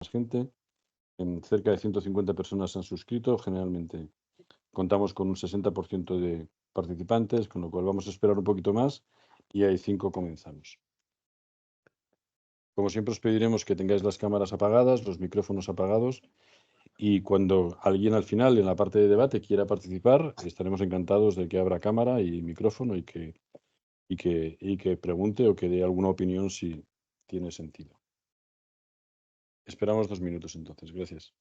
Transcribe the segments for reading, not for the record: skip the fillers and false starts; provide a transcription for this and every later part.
gente. Cerca de 150 personas se han suscrito. Generalmente contamos con un 60% de participantes, con lo cual vamos a esperar un poquito más y hay 5 comenzamos. Como siempre os pediremos que tengáis las cámaras apagadas, los micrófonos apagados y cuando alguien al final en la parte de debate quiera participar, estaremos encantados de que abra cámara y micrófono y que pregunte o que dé alguna opinión si tiene sentido. Esperamos 2 minutos entonces. Gracias.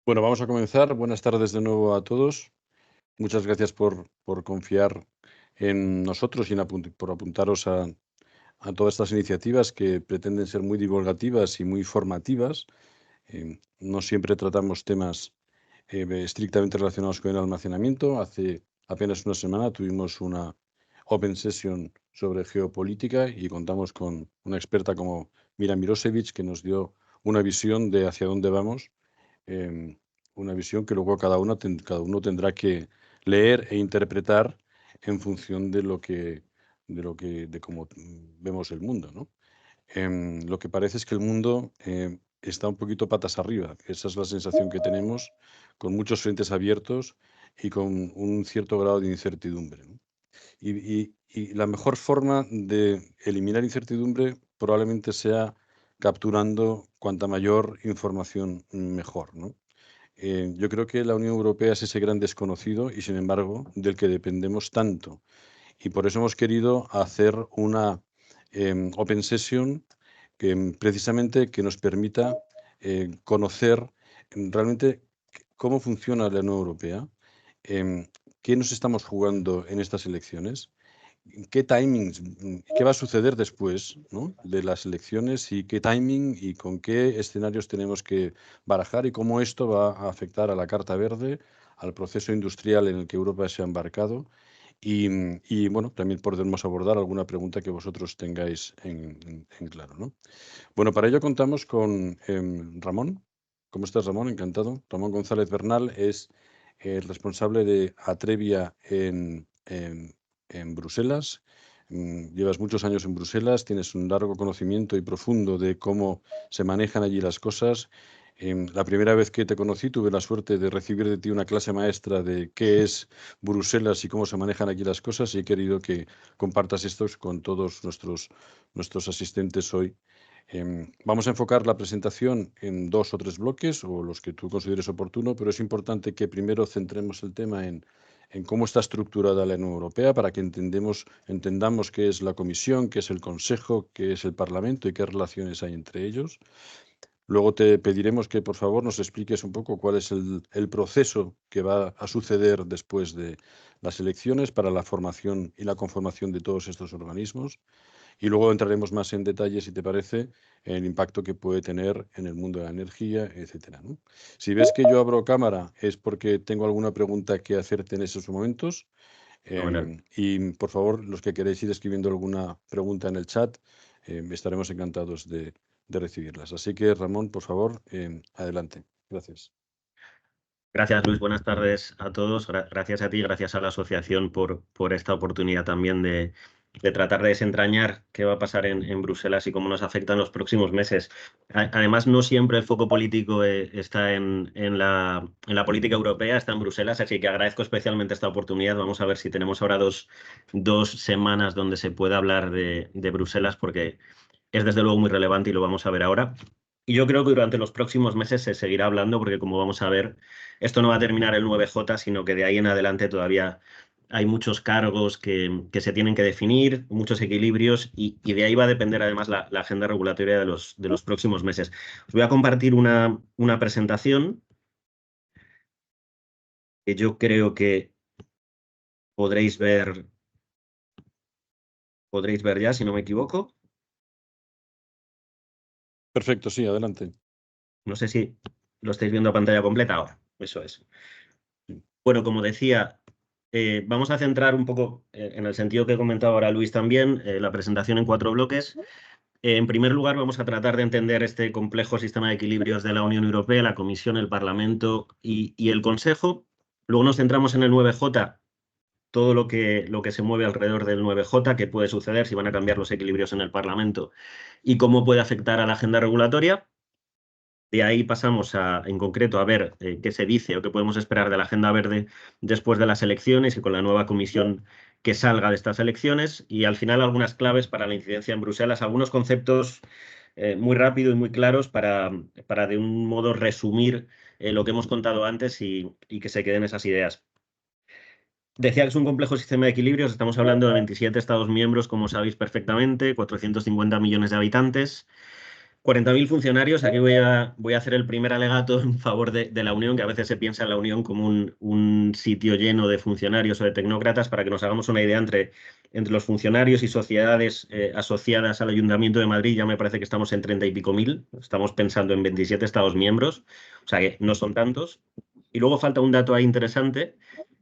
Bueno, vamos a comenzar. Buenas tardes de nuevo a todos. Muchas gracias por confiar en nosotros y por apuntaros a todas estas iniciativas que pretenden ser muy divulgativas y muy formativas. No siempre tratamos temas estrictamente relacionados con el almacenamiento. Hace apenas una semana tuvimos una Open Session sobre geopolítica y contamos con una experta como Mira Mirosevic que nos dio una visión de hacia dónde vamos, em, una visión que luego cada uno tendrá que leer e interpretar en función de cómo vemos el mundo, ¿no? Lo que parece es que el mundo está un poquito patas arriba. Esa es la sensación que tenemos, con muchos frentes abiertos y con un cierto grado de incertidumbre, ¿no? Y la mejor forma de eliminar incertidumbre probablemente sea capturando cuanta mayor información mejor, ¿no? Yo creo que la Unión Europea es ese gran desconocido y, sin embargo, del que dependemos tanto. Y por eso hemos querido hacer una Open Session precisamente que nos permita conocer realmente cómo funciona la Unión Europea, em, qué nos estamos jugando en estas elecciones, qué timings, qué va a suceder después, ¿no?, de las elecciones y qué timing y con qué escenarios tenemos que barajar y cómo esto va a afectar a la Carta Verde, al proceso industrial en el que Europa se ha embarcado y, bueno, también podremos abordar alguna pregunta que vosotros tengáis en claro, ¿no? Bueno, para ello contamos con Ramón. ¿Cómo estás, Ramón? Encantado. Ramón González Bernal es el responsable de Atrevia en Bruselas. Llevas muchos años en Bruselas, tienes un largo conocimiento y profundo de cómo se manejan allí las cosas. La primera vez que te conocí tuve la suerte de recibir de ti una clase maestra de qué es Bruselas y cómo se manejan aquí las cosas y he querido que compartas esto con todos nuestros asistentes hoy. Vamos a enfocar la presentación en 2 o 3 bloques o los que tú consideres oportuno, pero es importante que primero centremos el tema en cómo está estructurada la Unión Europea para que entendamos qué es la Comisión, qué es el Consejo, qué es el Parlamento y qué relaciones hay entre ellos. Luego te pediremos que, por favor, nos expliques un poco cuál es el proceso que va a suceder después de las elecciones para la formación y la conformación de todos estos organismos. Y luego entraremos más en detalle, si te parece, en el impacto que puede tener en el mundo de la energía, etcétera, ¿no? Si ves que yo abro cámara es porque tengo alguna pregunta que hacerte en esos momentos. Fenomenal. Y por favor, los que queréis ir escribiendo alguna pregunta en el chat, estaremos encantados de recibirlas. Así que, Ramón, por favor, adelante. Gracias. Gracias, Luis. Buenas tardes a todos. Gracias a ti, gracias a la asociación por esta oportunidad también de tratar de desentrañar qué va a pasar en Bruselas y cómo nos afecta en los próximos meses. Además, no siempre el foco político está en la política europea, está en Bruselas, así que agradezco especialmente esta oportunidad. Vamos a ver si tenemos ahora dos semanas donde se pueda hablar de Bruselas, porque es desde luego muy relevante y lo vamos a ver ahora. Y yo creo que durante los próximos meses se seguirá hablando, porque como vamos a ver, esto no va a terminar el 9J, sino que de ahí en adelante todavía hay muchos cargos que se tienen que definir, muchos equilibrios, y de ahí va a depender además la agenda regulatoria de los próximos meses. Os voy a compartir una presentación que yo creo que podréis ver ya, si no me equivoco. Perfecto, sí, adelante. No sé si lo estáis viendo a pantalla completa ahora. Eso es. Bueno, como decía, vamos a centrar un poco en el sentido que comentaba ahora Luis también, la presentación en 4 bloques. En primer lugar, vamos a tratar de entender este complejo sistema de equilibrios de la Unión Europea, la Comisión, el Parlamento y el Consejo. Luego nos centramos en el 9J, todo lo que se mueve alrededor del 9J, qué puede suceder, si van a cambiar los equilibrios en el Parlamento y cómo puede afectar a la agenda regulatoria. De ahí pasamos en concreto a ver qué se dice o qué podemos esperar de la agenda verde después de las elecciones y con la nueva comisión que salga de estas elecciones. Y al final algunas claves para la incidencia en Bruselas, algunos conceptos muy rápido y muy claros para de un modo resumir lo que hemos contado antes y que se queden esas ideas. Decía que es un complejo sistema de equilibrios. Estamos hablando de 27 Estados miembros, como sabéis perfectamente, 450 millones de habitantes. 40.000 funcionarios. Aquí voy a hacer el primer alegato en favor de la Unión, que a veces se piensa en la Unión como un sitio lleno de funcionarios o de tecnócratas. Para que nos hagamos una idea, entre los funcionarios y sociedades asociadas al Ayuntamiento de Madrid, ya me parece que estamos en 30 y pico mil. Estamos pensando en 27 Estados miembros, o sea que no son tantos. Y luego falta un dato ahí interesante,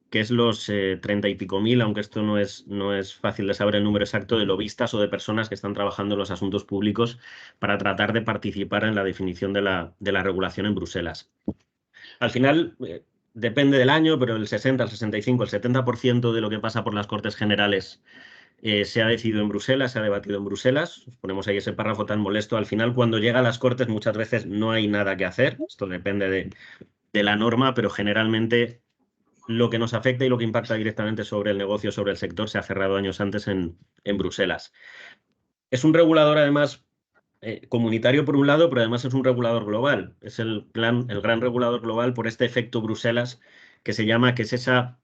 que es los 30 y pico mil, aunque esto no es fácil de saber el número exacto, de lobistas o de personas que están trabajando en los asuntos públicos para tratar de participar en la definición de la regulación en Bruselas. Al final, depende del año, pero el 60, el 65, el 70% de lo que pasa por las Cortes Generales se ha decidido en Bruselas, se ha debatido en Bruselas. Ponemos ahí ese párrafo tan molesto. Al final, cuando llega a las Cortes, muchas veces no hay nada que hacer. Esto depende de la norma, pero generalmente lo que nos afecta y lo que impacta directamente sobre el negocio, sobre el sector, se ha cerrado años antes en Bruselas. Es un regulador, además, comunitario por un lado, pero además es un regulador global. Es el gran regulador global por este efecto Bruselas que se llama, que es esa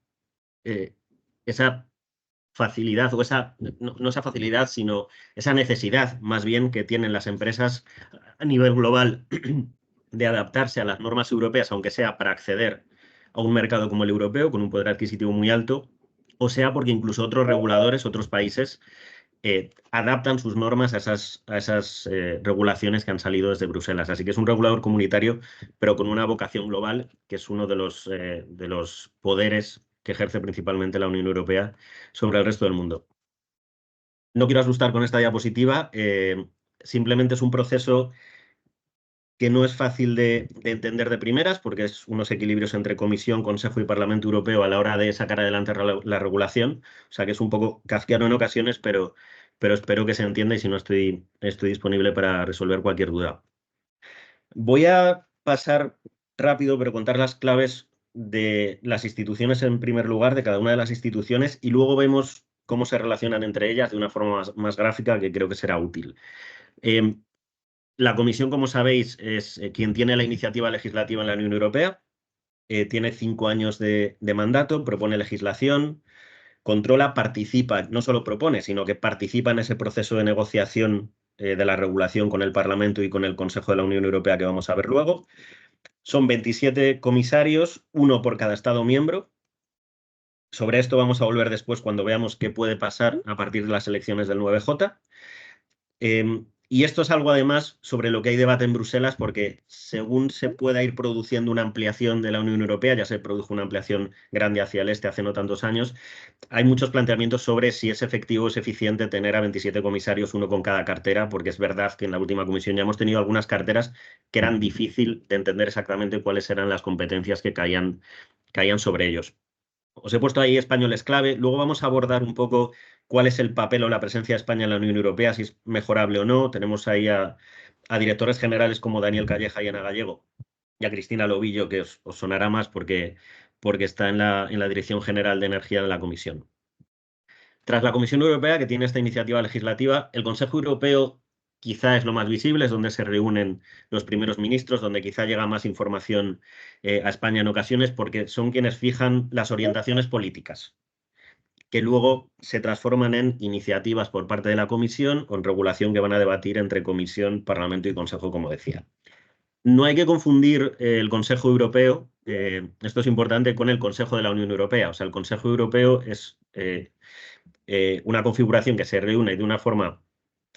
facilidad, o no esa facilidad, sino esa necesidad, más bien, que tienen las empresas a nivel global de adaptarse a las normas europeas, aunque sea para acceder a un mercado como el europeo, con un poder adquisitivo muy alto, o sea porque incluso otros reguladores, otros países, adaptan sus normas a esas regulaciones que han salido desde Bruselas. Así que es un regulador comunitario, pero con una vocación global, que es uno de los poderes que ejerce principalmente la Unión Europea sobre el resto del mundo. No quiero asustar con esta diapositiva, simplemente es un proceso que no es fácil de entender de primeras, porque es unos equilibrios entre Comisión, Consejo y Parlamento Europeo a la hora de sacar adelante la regulación. O sea que es un poco kafkiano en ocasiones, pero espero que se entienda, y si no, estoy disponible para resolver cualquier duda. Voy a pasar rápido, pero contar las claves de las instituciones en primer lugar, de cada una de las instituciones, y luego vemos cómo se relacionan entre ellas de una forma más gráfica, que creo que será útil. La Comisión, como sabéis, es quien tiene la iniciativa legislativa en la Unión Europea. Tiene 5 años de mandato, propone legislación, controla, participa, no solo propone, sino que participa en ese proceso de negociación de la regulación con el Parlamento y con el Consejo de la Unión Europea, que vamos a ver luego. Son 27 comisarios, uno por cada Estado miembro. Sobre esto vamos a volver después cuando veamos qué puede pasar a partir de las elecciones del 9J. Y esto es algo además sobre lo que hay debate en Bruselas, porque según se pueda ir produciendo una ampliación de la Unión Europea, ya se produjo una ampliación grande hacia el este hace no tantos años, hay muchos planteamientos sobre si es efectivo, es eficiente tener a 27 comisarios, uno con cada cartera, porque es verdad que en la última comisión ya hemos tenido algunas carteras que eran difícil de entender exactamente cuáles eran las competencias que caían sobre ellos. Os he puesto ahí españoles clave. Luego vamos a abordar un poco cuál es el papel o la presencia de España en la Unión Europea, si es mejorable o no. Tenemos ahí a directores generales como Daniel Calleja y Ana Gallego y a Cristina Lobillo, que os sonará más porque está en la Dirección General de Energía de la Comisión. Tras la Comisión Europea, que tiene esta iniciativa legislativa, el Consejo Europeo quizá es lo más visible, es donde se reúnen los primeros ministros, donde quizá llega más información a España en ocasiones, porque son quienes fijan las orientaciones políticas, que luego se transforman en iniciativas por parte de la Comisión o en regulación que van a debatir entre Comisión, Parlamento y Consejo, como decía. No hay que confundir el Consejo Europeo, esto es importante, con el Consejo de la Unión Europea. O sea, el Consejo Europeo es una configuración que se reúne de una forma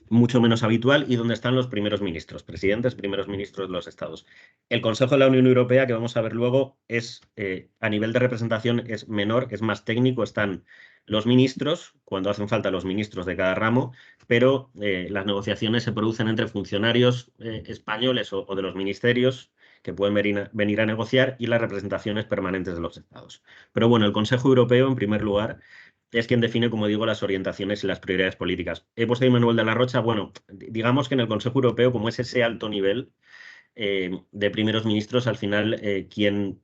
mucho menos habitual y donde están los primeros ministros, presidentes, primeros ministros de los estados. El Consejo de la Unión Europea, que vamos a ver luego, es a nivel de representación es menor, es más técnico, están los ministros, cuando hacen falta los ministros de cada ramo, pero las negociaciones se producen entre funcionarios españoles o de los ministerios que pueden venir a negociar y las representaciones permanentes de los estados. Pero bueno, el Consejo Europeo, en primer lugar, es quien define, como digo, las orientaciones y las prioridades políticas. He puesto ahí Manuel de la Rocha. Bueno, digamos que en el Consejo Europeo, como es ese alto nivel de primeros ministros, al final quien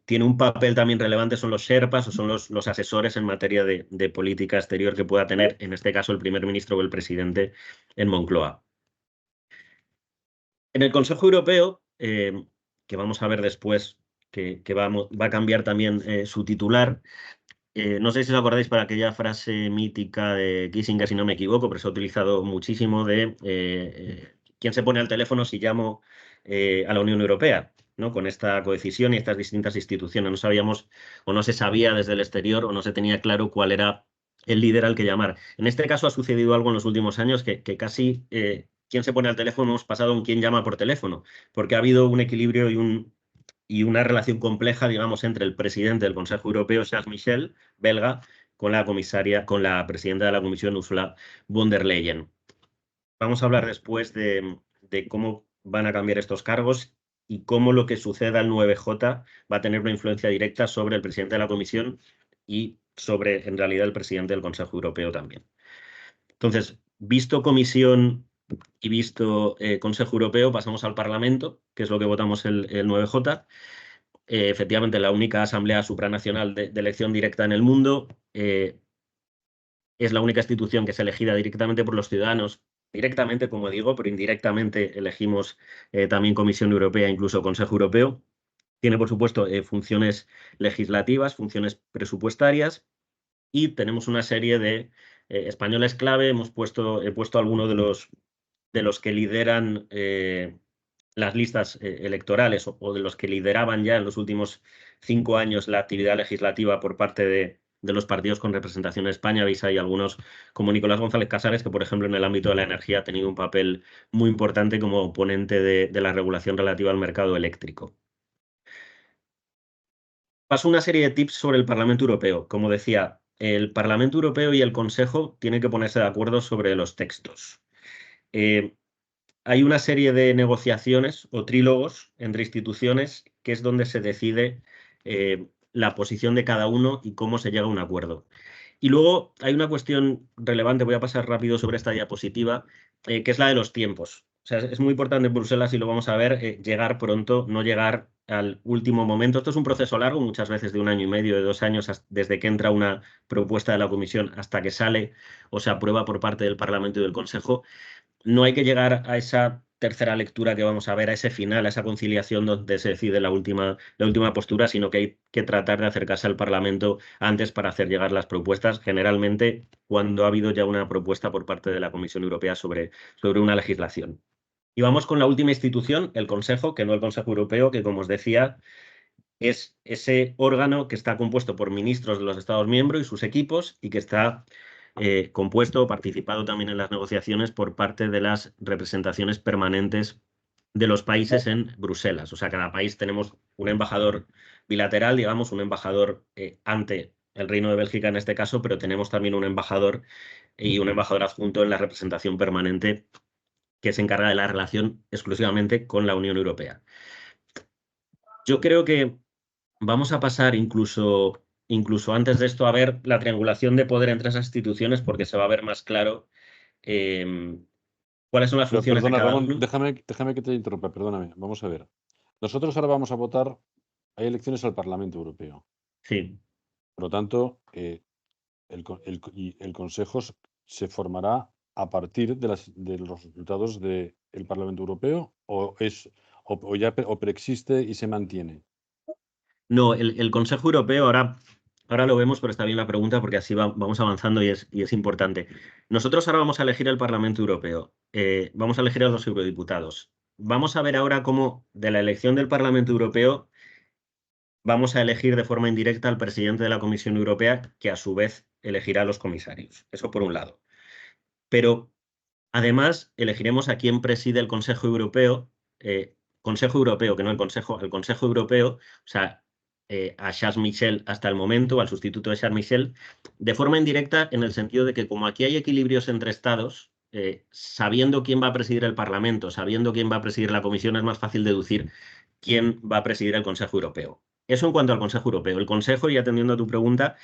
tiene un papel también relevante son los Sherpas o son los asesores en materia de política exterior que pueda tener, en este caso, el primer ministro o el presidente en Moncloa. En el Consejo Europeo, que vamos a ver después que va a cambiar también su titular, no sé si os acordáis para aquella frase mítica de Kissinger, si no me equivoco, pero se ha utilizado muchísimo de quién se pone al teléfono si llamo a la Unión Europea, ¿no? Con esta codecisión y estas distintas instituciones. No sabíamos o no se sabía desde el exterior o no se tenía claro cuál era el líder al que llamar. En este caso ha sucedido algo en los últimos años que casi quién se pone al teléfono hemos pasado a un quién llama por teléfono, porque ha habido un equilibrio y una relación compleja, digamos, entre el presidente del Consejo Europeo, Charles Michel, belga, con la presidenta de la Comisión, Ursula von der Leyen. Vamos a hablar después de cómo van a cambiar estos cargos y cómo lo que suceda al 9J va a tener una influencia directa sobre el presidente de la Comisión y sobre, en realidad, el presidente del Consejo Europeo también. Entonces, visto Comisión y visto Consejo Europeo, pasamos al Parlamento, que es lo que votamos el 9J. Efectivamente, la única asamblea supranacional de elección directa en el mundo. Es la única institución que es elegida directamente por los ciudadanos, directamente, como digo, pero indirectamente elegimos también Comisión Europea, incluso Consejo Europeo. Tiene, por supuesto, funciones legislativas, funciones presupuestarias y tenemos una serie de españoles clave. He puesto algunos de los que lideran las listas electorales o de los que lideraban ya en los últimos 5 años la actividad legislativa por parte de los partidos con representación en España. Veis ahí algunos como Nicolás González Casares, que por ejemplo en el ámbito de la energía ha tenido un papel muy importante como ponente de la regulación relativa al mercado eléctrico. Paso una serie de tips sobre el Parlamento Europeo. Como decía, el Parlamento Europeo y el Consejo tienen que ponerse de acuerdo sobre los textos. Hay una serie de negociaciones o trílogos entre instituciones que es donde se decide la posición de cada uno y cómo se llega a un acuerdo. Y luego hay una cuestión relevante, voy a pasar rápido sobre esta diapositiva, que es la de los tiempos. O sea, es muy importante en Bruselas, y lo vamos a ver, llegar pronto, no llegar al último momento. Esto es un proceso largo, muchas veces de 1 año y medio, de 2 años, desde que entra una propuesta de la Comisión hasta que sale o se aprueba por parte del Parlamento y del Consejo. No hay que llegar a esa tercera lectura que vamos a ver, a ese final, a esa conciliación donde se decide la última postura, sino que hay que tratar de acercarse al Parlamento antes para hacer llegar las propuestas, generalmente cuando ha habido ya una propuesta por parte de la Comisión Europea sobre una legislación. Y vamos con la última institución, el Consejo, que no el Consejo Europeo, que como os decía, es ese órgano que está compuesto por ministros de los Estados miembros y sus equipos y que está compuesto o participado también en las negociaciones por parte de las representaciones permanentes de los países en Bruselas. O sea, cada país tenemos un embajador bilateral, digamos, un embajador ante el Reino de Bélgica en este caso, pero tenemos también un embajador y un embajador adjunto en la representación permanente que se encarga de la relación exclusivamente con la Unión Europea. Yo creo que vamos a pasar incluso antes de esto a ver la triangulación de poder entre esas instituciones porque se va a ver más claro cuáles son las funciones de cada Ramón, uno. déjame que te interrumpa, perdóname. Vamos a ver. Nosotros ahora vamos a votar, hay elecciones al Parlamento Europeo. Sí. Por lo tanto, el Consejo se formará a partir de los resultados del Parlamento Europeo o preexiste y se mantiene. No, el Consejo Europeo, ahora lo vemos, pero está bien la pregunta porque así vamos avanzando y es importante. Nosotros ahora vamos a elegir el Parlamento Europeo, vamos a elegir a los eurodiputados. Vamos a ver ahora cómo de la elección del Parlamento Europeo vamos a elegir de forma indirecta al presidente de la Comisión Europea, que a su vez elegirá a los comisarios. Eso por un lado. Pero además elegiremos a quién preside el Consejo Europeo, que no el Consejo Europeo, o sea, a Charles Michel hasta el momento, al sustituto de Charles Michel, de forma indirecta en el sentido de que como aquí hay equilibrios entre estados, sabiendo quién va a presidir el Parlamento, sabiendo quién va a presidir la Comisión, es más fácil deducir quién va a presidir el Consejo Europeo. Eso en cuanto al Consejo Europeo. El Consejo, y atendiendo a tu pregunta,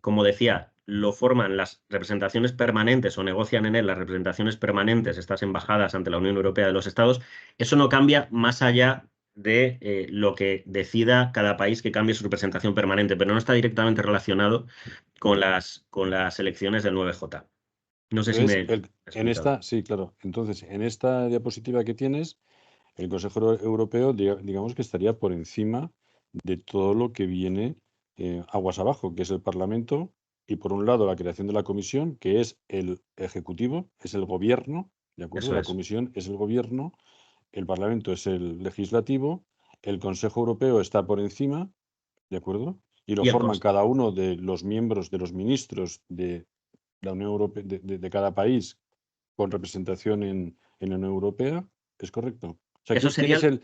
como decía, lo forman las representaciones permanentes o negocian en él las representaciones permanentes, estas embajadas ante la Unión Europea de los Estados. Eso no cambia más allá de lo que decida cada país que cambie su representación permanente, pero no está directamente relacionado con las elecciones del 9J. No sé si me he explicado. Sí, claro. Entonces, en esta diapositiva que tienes, el Consejo Europeo, digamos que estaría por encima de todo lo que viene aguas abajo, que es el Parlamento, y por un lado la creación de la Comisión, que es el Ejecutivo, es el Gobierno, ¿de acuerdo? Eso La es. Comisión es el Gobierno, el Parlamento es el Legislativo, el Consejo Europeo está por encima, ¿de acuerdo? Y lo Y el forman cada uno de los miembros, de los ministros de la Unión Europea, de cada país con representación en la Unión Europea, ¿es correcto? O sea, Eso ¿quién sería es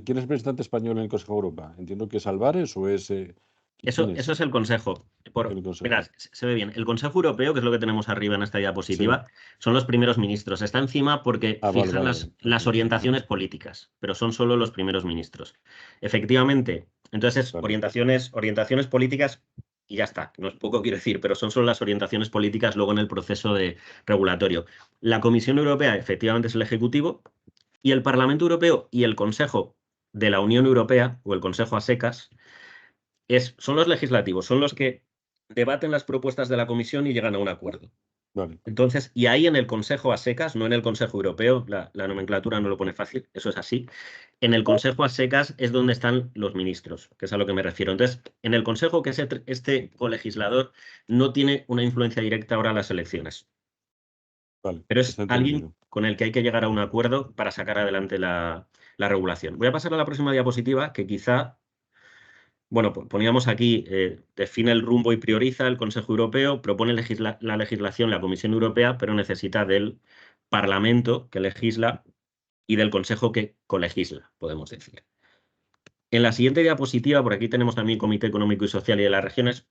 quién es el representante español en el Consejo de Europa? Entiendo que es Álvarez o es... ¿quién Eso es es el Consejo. el Mirad, Consejo? se ve bien. El Consejo Europeo, que es lo que tenemos arriba en esta Sí. diapositiva, son los primeros ministros. Está encima porque Ah, vale, fijan vale, las vale. Perfecto. orientaciones políticas, pero son solo los primeros ministros. Efectivamente, entonces es Vale. orientaciones políticas y ya está. No es poco, quiero decir, pero son solo las orientaciones políticas luego en el proceso regulatorio. La Comisión Europea efectivamente es el Ejecutivo y el Parlamento Europeo y el Consejo de la Unión Europea, o el Consejo a secas, son los legislativos, son los que debaten las propuestas de la Comisión y llegan a un acuerdo. Vale. Entonces, y ahí en el Consejo a secas, no en el Consejo Europeo, la nomenclatura no lo pone fácil, eso es así. En el Consejo a secas es donde están los ministros, que es a lo que me refiero. Entonces, en el Consejo, que es este colegislador, no tiene una influencia directa ahora en las elecciones. Vale. Pero es Está alguien entendido. con el que hay que llegar a un acuerdo para sacar adelante la regulación. Voy a pasar a la próxima diapositiva, que quizá bueno, poníamos aquí, define el rumbo y prioriza el Consejo Europeo, propone la legislación la Comisión Europea, pero necesita del Parlamento que legisla y del Consejo que colegisla, podemos decir. En la siguiente diapositiva, por aquí tenemos también Comité Económico y Social y de las Regiones.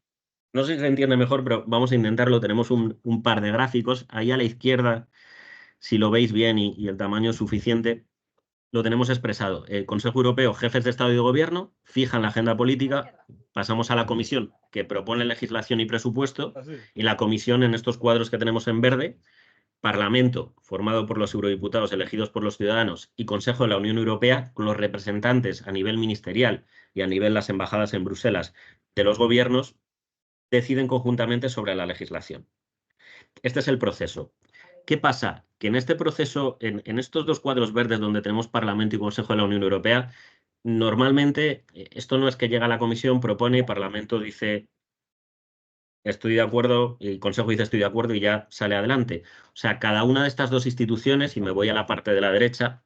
No sé si se entiende mejor, pero vamos a intentarlo. Tenemos un par de gráficos. Ahí a la izquierda, si lo veis bien y el tamaño es suficiente, lo tenemos expresado. El Consejo Europeo, jefes de Estado y de Gobierno, fijan la agenda política, pasamos a la Comisión, que propone legislación y presupuesto, y la Comisión, en estos cuadros que tenemos en verde, Parlamento, formado por los eurodiputados elegidos por los ciudadanos, y Consejo de la Unión Europea, con los representantes a nivel ministerial y a nivel las embajadas en Bruselas de los gobiernos, deciden conjuntamente sobre la legislación. Este es el proceso. ¿Qué pasa? Que en este proceso, en estos dos cuadros verdes donde tenemos Parlamento y Consejo de la Unión Europea, normalmente esto no es que llega a la Comisión, propone y Parlamento dice estoy de acuerdo, y el Consejo dice estoy de acuerdo y ya sale adelante. O sea, cada una de estas dos instituciones, y me voy a la parte de la derecha,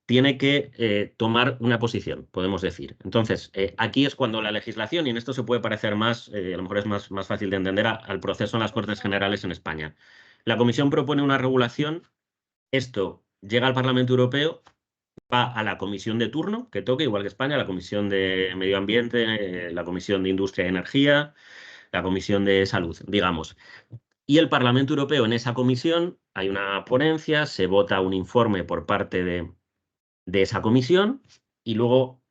tiene que tomar una posición, podemos decir. Entonces, aquí es cuando la legislación, y en esto se puede parecer más, a lo mejor es más fácil de entender, al proceso en las Cortes Generales en España. La Comisión propone una regulación, esto llega al Parlamento Europeo, va a la comisión de turno, que toque, igual que España, la Comisión de Medio Ambiente, la Comisión de Industria y Energía, la Comisión de Salud, digamos. Y el Parlamento Europeo, en esa comisión, hay una ponencia, se vota un informe por parte de esa comisión y luego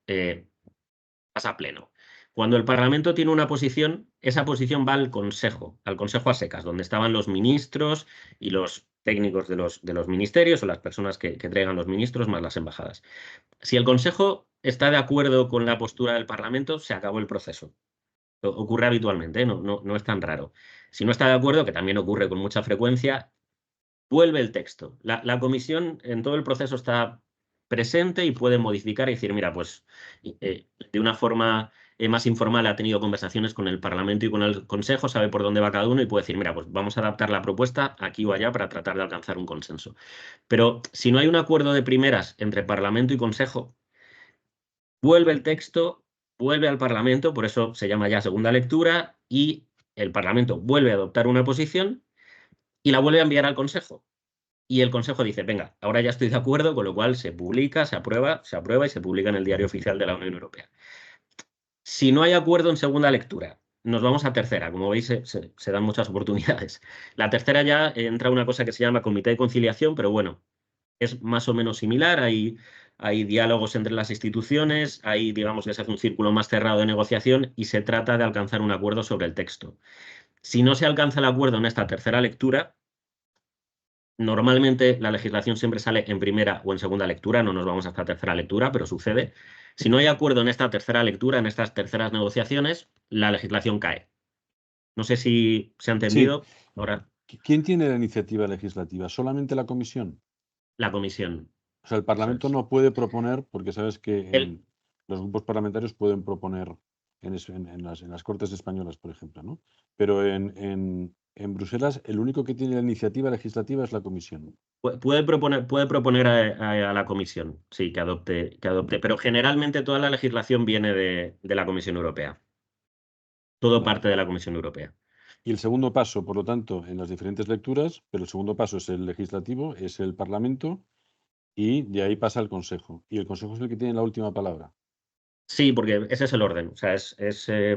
pasa a pleno. Cuando el Parlamento tiene una posición, esa posición va al Consejo a secas, donde estaban los ministros y los técnicos de los ministerios o las personas que traigan los ministros más las embajadas. Si el Consejo está de acuerdo con la postura del Parlamento, se acabó el proceso. Ocurre habitualmente, no es tan raro. Si no está de acuerdo, que también ocurre con mucha frecuencia, vuelve el texto. La comisión en todo el proceso está presente y puede modificar y decir, mira, pues de una forma más informal ha tenido conversaciones con el Parlamento y con el Consejo, sabe por dónde va cada uno y puede decir, mira, pues vamos a adaptar la propuesta aquí o allá para tratar de alcanzar un consenso. Pero si no hay un acuerdo de primeras entre Parlamento y Consejo, vuelve el texto, vuelve al Parlamento, por eso se llama ya segunda lectura, y el Parlamento vuelve a adoptar una posición y la vuelve a enviar al Consejo. Y el Consejo dice, venga, ahora ya estoy de acuerdo, con lo cual se publica, se aprueba y se publica en el Diario Oficial de la Unión Europea. Si no hay acuerdo en segunda lectura, nos vamos a tercera. Como veis, se dan muchas oportunidades. La tercera ya entra una cosa que se llama Comité de Conciliación, pero bueno, es más o menos similar. Hay diálogos entre las instituciones, hay, digamos, que se hace un círculo más cerrado de negociación y se trata de alcanzar un acuerdo sobre el texto. Si no se alcanza el acuerdo en esta tercera lectura, normalmente la legislación siempre sale en primera o en segunda lectura, no nos vamos hasta tercera lectura, pero sucede. Si no hay acuerdo en esta tercera lectura, en estas terceras negociaciones, la legislación cae. No sé si se ha Sí. entendido. Ahora, ¿Quién tiene la iniciativa legislativa? ¿Solamente la comisión? la comisión. O sea, el Eso Parlamento es. no puede proponer, porque sabes que El, los grupos parlamentarios pueden proponer en las Cortes españolas, por ejemplo, ¿no? Pero en Bruselas el único que tiene la iniciativa legislativa es la comisión. puede proponer a la comisión, sí, que adopte, pero generalmente toda la legislación viene de la Comisión Europea. Todo Vale. parte de la Comisión Europea. Y el segundo paso, por lo tanto, en las diferentes lecturas, pero el segundo paso es el legislativo, es el Parlamento, y de ahí pasa al Consejo. Y el Consejo es el que tiene la última palabra. Sí, porque ese es el orden. O sea, es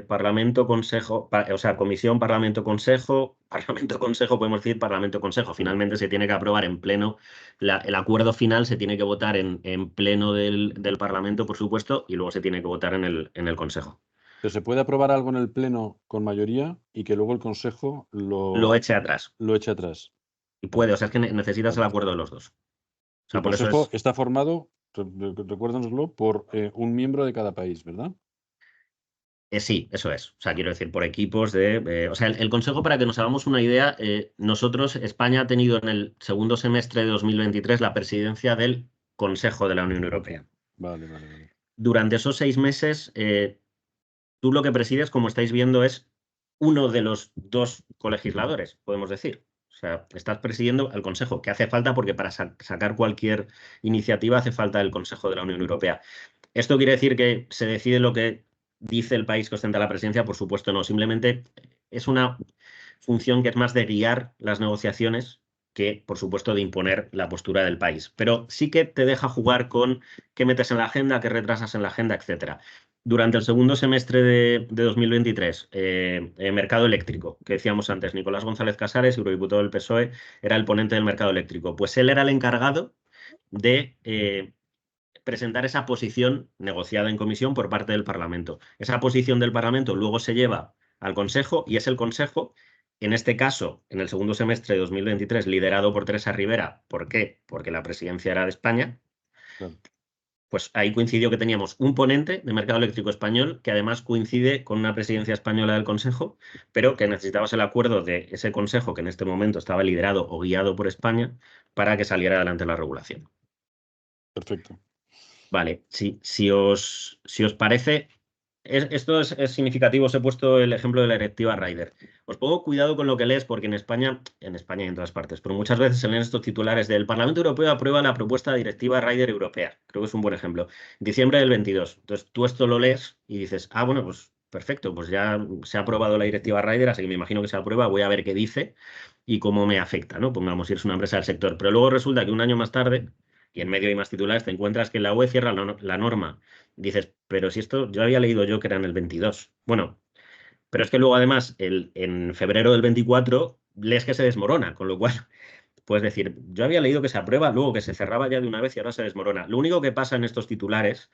Parlamento, Consejo, o sea, Comisión, Parlamento, Consejo, Parlamento, Consejo, podemos decir Parlamento, Consejo. Sí. Finalmente se tiene que aprobar en pleno, el acuerdo final se tiene que votar en pleno del Parlamento, por supuesto, y luego se tiene que votar en el Consejo. Pero se puede aprobar algo en el Pleno con mayoría y que luego el Consejo Lo eche atrás. lo eche atrás. Y Vale, puede, o sea, es que necesitas el vale. acuerdo de los dos. O Y sea, el por eso Consejo es. está formado, recuérdanoslo, por un miembro de cada país, ¿verdad? Sí, eso es. O sea, quiero decir, por equipos o sea, el Consejo, para que nos hagamos una idea, nosotros, España ha tenido en el segundo semestre de 2023 la presidencia del Consejo de la Unión Europea. Vale, vale, vale. Durante esos 6 meses, tú lo que presides, como estáis viendo, es uno de los dos colegisladores, podemos decir. O sea, estás presidiendo al Consejo, que hace falta porque para sacar cualquier iniciativa hace falta el Consejo de la Unión Europea. ¿Esto quiere decir que se decide lo que dice el país que ostenta la presidencia? Por supuesto no. Simplemente es una función que es más de guiar las negociaciones que, por supuesto, de imponer la postura del país. Pero sí que te deja jugar con qué metes en la agenda, qué retrasas en la agenda, etcétera. Durante el segundo semestre de 2023, mercado eléctrico, que decíamos antes, Nicolás González Casares, eurodiputado del PSOE, era el ponente del mercado eléctrico. Pues él era el encargado de presentar esa posición negociada en comisión por parte del Parlamento. Esa posición del Parlamento luego se lleva al Consejo y es el Consejo, en este caso, en el segundo semestre de 2023, liderado por Teresa Rivera. ¿Por qué? Porque la presidencia era de España. Claro. Pues ahí coincidió que teníamos un ponente de mercado eléctrico español que además coincide con una presidencia española del Consejo, pero que necesitabas el acuerdo de ese Consejo que en este momento estaba liderado o guiado por España para que saliera adelante la regulación. Perfecto. Vale, si os parece, Esto es significativo. Os he puesto el ejemplo de la directiva Rider. Os pongo cuidado con lo que lees porque en España y en todas partes, pero muchas veces se leen estos titulares del Parlamento Europeo aprueba la propuesta de directiva Rider europea. Creo que es un buen ejemplo. Diciembre del 22. Entonces tú esto lo lees y dices, bueno, pues perfecto, pues ya se ha aprobado la directiva Rider, así que me imagino que se aprueba, voy a ver qué dice y cómo me afecta, ¿no? Pongamos si eres una empresa del sector. Pero luego resulta que un año más tarde, y en medio hay más titulares, te encuentras que la UE cierra la norma. Dices, pero si esto yo había leído yo que era en el 22. Bueno, pero es que luego además en febrero del 24 lees que se desmorona, con lo cual puedes decir, yo había leído que se aprueba, luego que se cerraba ya de una vez y ahora se desmorona. Lo único que pasa en estos titulares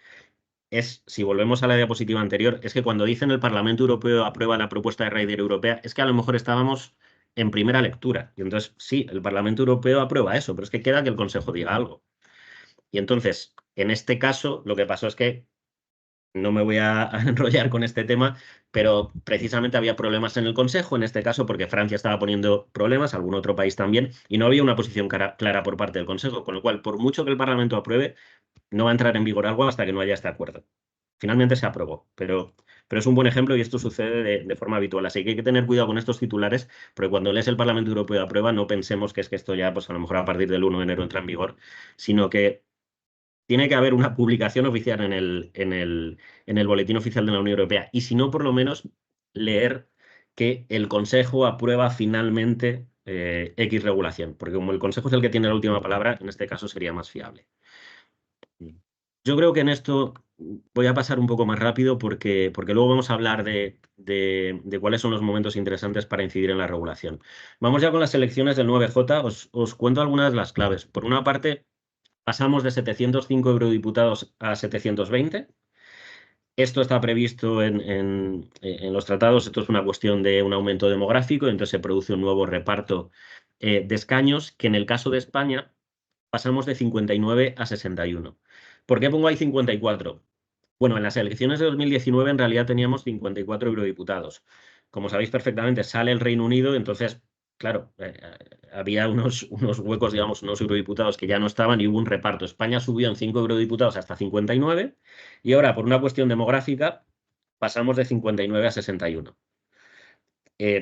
es, si volvemos a la diapositiva anterior, es que cuando dicen el Parlamento Europeo aprueba la propuesta de Rider europea, es que a lo mejor estábamos en primera lectura. Y entonces, sí, el Parlamento Europeo aprueba eso, pero es que queda que el Consejo diga algo. Y entonces, en este caso, lo que pasó es que no me voy a enrollar con este tema, pero precisamente había problemas en el Consejo, en este caso porque Francia estaba poniendo problemas, algún otro país también, y no había una posición clara por parte del Consejo, con lo cual, por mucho que el Parlamento apruebe, no va a entrar en vigor algo hasta que no haya este acuerdo. Finalmente se aprobó, pero es un buen ejemplo y esto sucede de forma habitual. Así que hay que tener cuidado con estos titulares, porque cuando lees el Parlamento Europeo aprueba, no pensemos que es que esto ya, pues a lo mejor a partir del 1 de enero entra en vigor, sino que tiene que haber una publicación oficial en el Boletín Oficial de la Unión Europea. Y si no, por lo menos leer que el Consejo aprueba finalmente X regulación, porque como el Consejo es el que tiene la última palabra, en este caso sería más fiable. Yo creo que en esto voy a pasar un poco más rápido porque luego vamos a hablar de cuáles son los momentos interesantes para incidir en la regulación. Vamos ya con las elecciones del 9J. Os cuento algunas de las claves. Por una parte, pasamos de 705 eurodiputados a 720. Esto está previsto en los tratados. Esto es una cuestión de un aumento demográfico, entonces se produce un nuevo reparto de escaños que en el caso de España pasamos de 59 a 61. ¿Por qué pongo ahí 54? Bueno, en las elecciones de 2019 en realidad teníamos 54 eurodiputados. Como sabéis perfectamente, sale el Reino Unido, entonces, claro, había unos huecos, digamos, unos eurodiputados que ya no estaban y hubo un reparto. España subió en 5 eurodiputados hasta 59 y ahora, por una cuestión demográfica, pasamos de 59 a 61.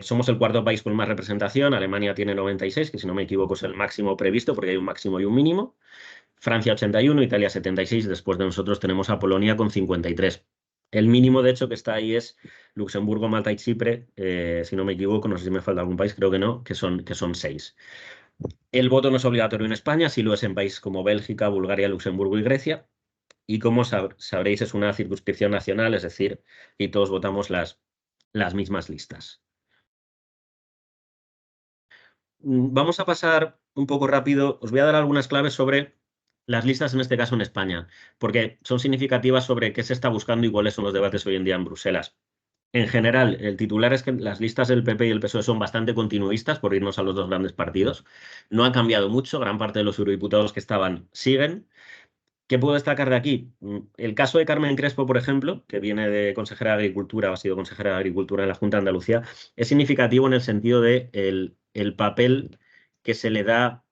Somos el cuarto país con más representación. Alemania tiene 96, que si no me equivoco es el máximo previsto porque hay un máximo y un mínimo. Francia 81, Italia 76, después de nosotros tenemos a Polonia con 53. El mínimo, de hecho, que está ahí es Luxemburgo, Malta y Chipre, si no me equivoco, no sé si me falta algún país, creo que no, que son 6. El voto no es obligatorio en España, sí lo es en países como Bélgica, Bulgaria, Luxemburgo y Grecia. Y como sabréis, es una circunscripción nacional, es decir, y todos votamos las mismas listas. Vamos a pasar un poco rápido. Os voy a dar algunas claves sobre las listas, en este caso en España, porque son significativas sobre qué se está buscando y cuáles son los debates hoy en día en Bruselas. En general, el titular es que las listas del PP y el PSOE son bastante continuistas, por irnos a los dos grandes partidos. No ha cambiado mucho, gran parte de los eurodiputados que estaban siguen. ¿Qué puedo destacar de aquí? El caso de Carmen Crespo, por ejemplo, que viene de consejera de Agricultura o ha sido consejera de Agricultura en la Junta de Andalucía, es significativo en el sentido de el papel que se le da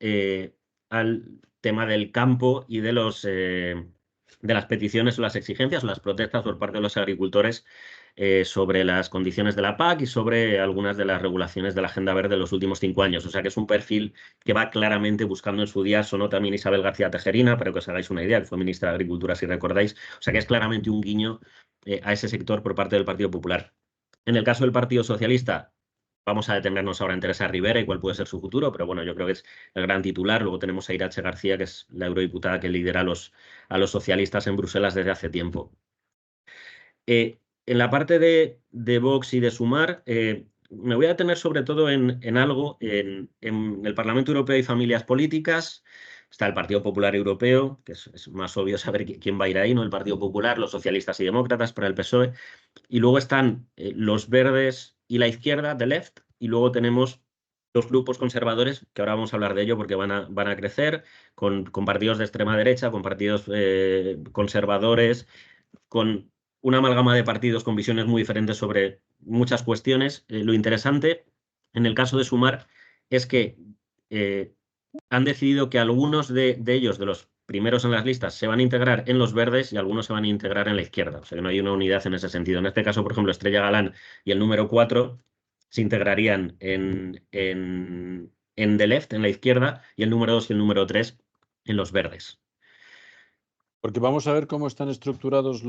al tema del campo y de las peticiones o las exigencias o las protestas por parte de los agricultores sobre las condiciones de la PAC y sobre algunas de las regulaciones de la Agenda Verde de los últimos 5 años. O sea que es un perfil que va claramente buscando en su día. Sonó también Isabel García Tejerina, para que os hagáis una idea, que fue ministra de Agricultura, si recordáis. O sea que es claramente un guiño a ese sector por parte del Partido Popular. En el caso del Partido Socialista, vamos a detenernos ahora en Teresa Rivera y cuál puede ser su futuro, pero bueno, yo creo que es el gran titular. Luego tenemos a Irache García, que es la eurodiputada que lidera a los socialistas en Bruselas desde hace tiempo. En la parte de Vox y de Sumar, me voy a detener sobre todo en algo. En el Parlamento Europeo hay familias políticas. Está el Partido Popular Europeo, que es más obvio saber quién va a ir ahí, ¿no? El Partido Popular, los socialistas y demócratas para el PSOE. Y luego están los verdes y la izquierda, de Left. Y luego tenemos los grupos conservadores, que ahora vamos a hablar de ello porque van a crecer, con partidos de extrema derecha, con partidos conservadores, con una amalgama de partidos con visiones muy diferentes sobre muchas cuestiones. Lo interesante, en el caso de Sumar, es que han decidido que algunos de ellos, de los primeros en las listas se van a integrar en los verdes y algunos se van a integrar en la izquierda. O sea que no hay una unidad en ese sentido. En este caso, por ejemplo, Estrella Galán y el número 4 se integrarían en The Left, en la izquierda, y el número 2 y el número 3 en los verdes. Porque vamos a ver cómo están estructurados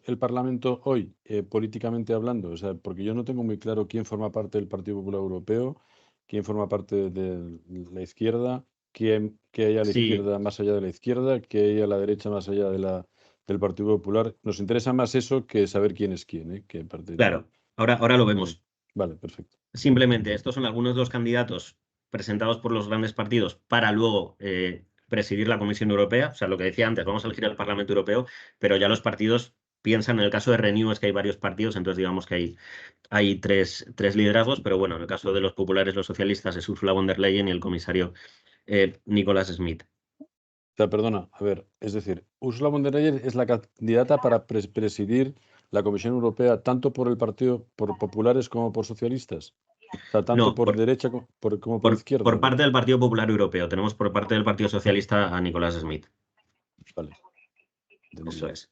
el Parlamento hoy, políticamente hablando. O sea, porque yo no tengo muy claro quién forma parte del Partido Popular Europeo, quién forma parte de la izquierda, qué hay a la Sí, izquierda más allá de la izquierda, qué hay a la derecha más allá del Partido Popular. Nos interesa más eso que saber quién es quién, qué parte tiene. claro. Ahora lo Vale, vemos. vale, perfecto. Simplemente, estos son algunos de los candidatos presentados por los grandes partidos para luego presidir la Comisión Europea. O sea, lo que decía antes, vamos a elegir al Parlamento Europeo, pero ya los partidos piensan, en el caso de Renew es que hay varios partidos, entonces digamos que hay tres liderazgos, pero bueno, en el caso de los populares, los socialistas, es Ursula von der Leyen y el comisario Nicolas Schmit. O sea, perdona, a ver, es decir, Ursula von der Leyen es la candidata para presidir la Comisión Europea tanto por el Partido por populares como por socialistas. O sea, tanto No, por derecha como por por izquierda. parte del Partido Popular Europeo. Tenemos por parte del Partido Socialista a Nicolas Schmit. Vale, Eso entendido. es.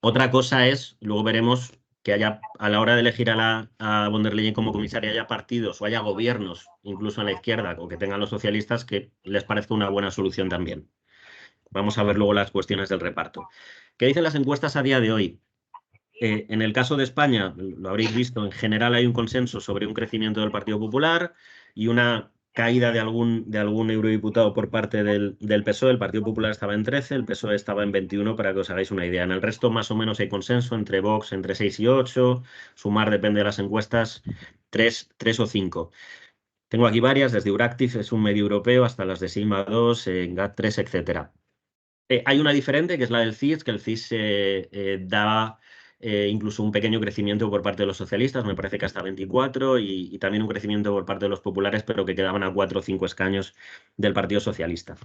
Otra cosa es, luego veremos que haya, a la hora de elegir a von der Leyen como comisaria, haya partidos o haya gobiernos, incluso en la izquierda, o que tengan los socialistas, que les parezca una buena solución también. Vamos a ver luego las cuestiones del reparto. ¿Qué dicen las encuestas a día de hoy? En el caso de España, lo habréis visto, en general hay un consenso sobre un crecimiento del Partido Popular y una caída de algún eurodiputado por parte del PSOE. El Partido Popular estaba en 13, el PSOE estaba en 21, para que os hagáis una idea. En el resto, más o menos, hay consenso entre Vox entre 6 y 8, Sumar, depende de las encuestas, 3 o 5. Tengo aquí varias, desde Euractiv, es un medio europeo, hasta las de Sigma 2, GAT3, etc. Hay una diferente, que es la del CIS, que el CIS da incluso un pequeño crecimiento por parte de los socialistas, me parece que hasta 24, y también un crecimiento por parte de los populares, pero que quedaban a 4 o 5 escaños del Partido Socialista.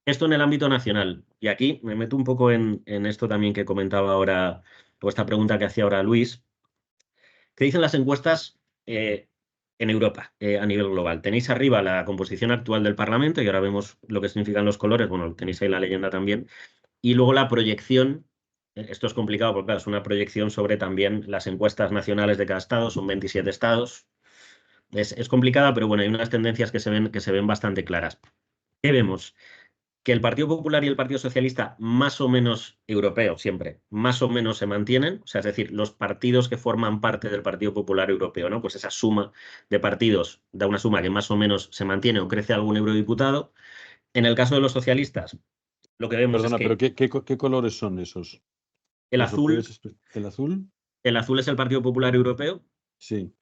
Esto en el ámbito nacional. Y aquí me meto un poco en esto también que comentaba ahora, o esta pregunta que hacía ahora Luis. ¿Qué dicen las encuestas en Europa a nivel global? Tenéis arriba la composición actual del Parlamento y ahora vemos lo que significan los colores. Bueno, tenéis ahí la leyenda también. Y luego la proyección, esto es complicado porque claro, es una proyección sobre también las encuestas nacionales de cada estado, son 27 estados. Es complicada, pero bueno, hay unas tendencias que se ven bastante claras. ¿Qué vemos? Que el Partido Popular y el Partido Socialista, más o menos europeo siempre, más o menos se mantienen, o sea, es decir, los partidos que forman parte del Partido Popular Europeo, ¿no? Pues esa suma de partidos da una suma que más o menos se mantiene o crece algún eurodiputado. En el caso de los socialistas, lo que vemos es Perdona, pero que ¿qué colores son esos? el ¿Nos lo azul, puedes ¿El azul? el azul es el Partido Popular Europeo, Sí,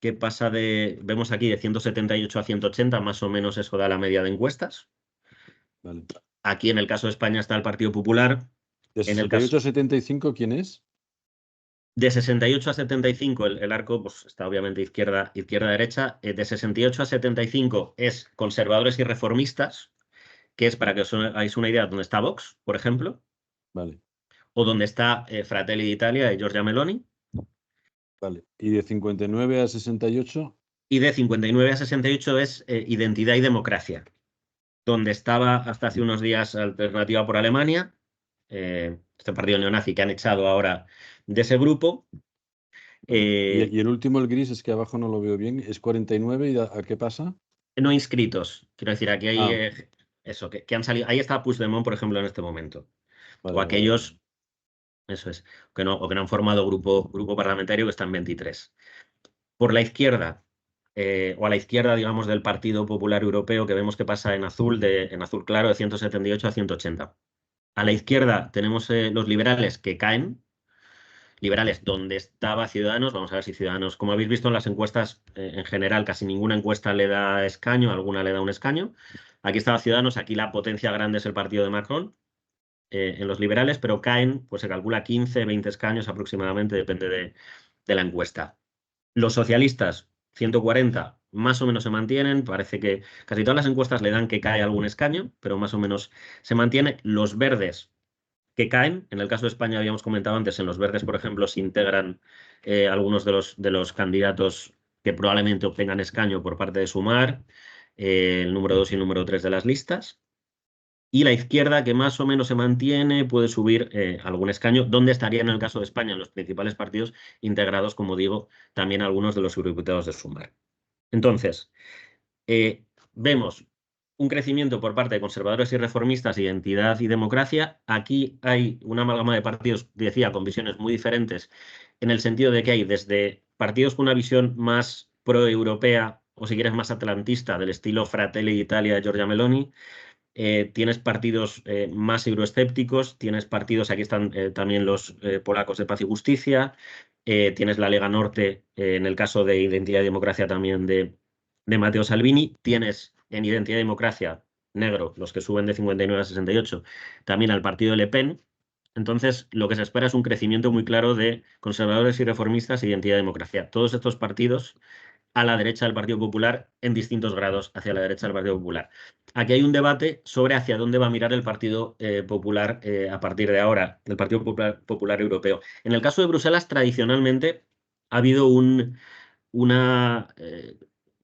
que pasa vemos aquí de 178 a 180, más o menos eso da la media de encuestas. vale. Aquí en el caso de España está el Partido Popular. ¿De En el 68 caso a 75 quién es? de 68 a 75, el arco pues, está obviamente izquierda-derecha. De 68 a 75 es conservadores y reformistas, que es para que os hagáis una idea donde está Vox, por ejemplo, Vale, o donde está Fratelli d'Italia y Giorgia Meloni. vale. ¿Y de 59 a 68? Y de 59 a 68 es Identidad y Democracia, donde estaba hasta hace unos días Alternativa por Alemania, este partido neonazi que han echado ahora de ese grupo. Vale. Eh, Y el último, el gris, es que abajo no lo veo bien, es 49 y ¿a qué pasa? no inscritos. Quiero decir, aquí hay Ah, eso, que han salido. Ahí está Puigdemont, por ejemplo, en este momento. O vale, vale, vale. aquellos, eso es, o que no han formado grupo parlamentario, que están 23. Por la izquierda, o a la izquierda, digamos, del Partido Popular Europeo, que vemos que pasa en azul, en azul claro, de 178 a 180. A la izquierda tenemos los liberales que caen. Liberales, donde estaba Ciudadanos, vamos a ver si Ciudadanos, como habéis visto en las encuestas, en general casi ninguna encuesta le da escaño, alguna le da un escaño. Aquí estaba Ciudadanos, aquí la potencia grande es el partido de Macron, en los liberales, pero caen, pues se calcula 15, 20 escaños aproximadamente, depende de la encuesta. Los socialistas, 140, más o menos se mantienen, parece que casi todas las encuestas le dan que cae algún escaño, pero más o menos se mantiene. Los verdes, que caen. En el caso de España, habíamos comentado antes, en los verdes, por ejemplo, se integran algunos de los candidatos que probablemente obtengan escaño por parte de Sumar, el número 2 y el número 3 de las listas. y la izquierda, que más o menos se mantiene, puede subir algún escaño, donde estaría en el caso de España en los principales partidos integrados, como digo, también algunos de los eurodiputados de Sumar. Entonces, vemos un crecimiento por parte de conservadores y reformistas, identidad y democracia. Aquí hay una amalgama de partidos, decía, con visiones muy diferentes, en el sentido de que hay desde partidos con una visión más pro-europea, o si quieres más atlantista, del estilo Fratelli d'Italia de Giorgia Meloni. Tienes partidos más euroescépticos, tienes partidos, aquí están también los polacos de Paz y Justicia, tienes la Lega Norte, en el caso de Identidad y Democracia también de Matteo Salvini, tienes en Identidad y Democracia negro, los que suben de 59 a 68, también al partido de Le Pen. Entonces, lo que se espera es un crecimiento muy claro de conservadores y reformistas e Identidad y Democracia. Todos estos partidos a la derecha del Partido Popular en distintos grados hacia la derecha del Partido Popular. Aquí hay un debate sobre hacia dónde va a mirar el Partido Popular a partir de ahora, el Partido Popular Europeo. En el caso de Bruselas, tradicionalmente ha habido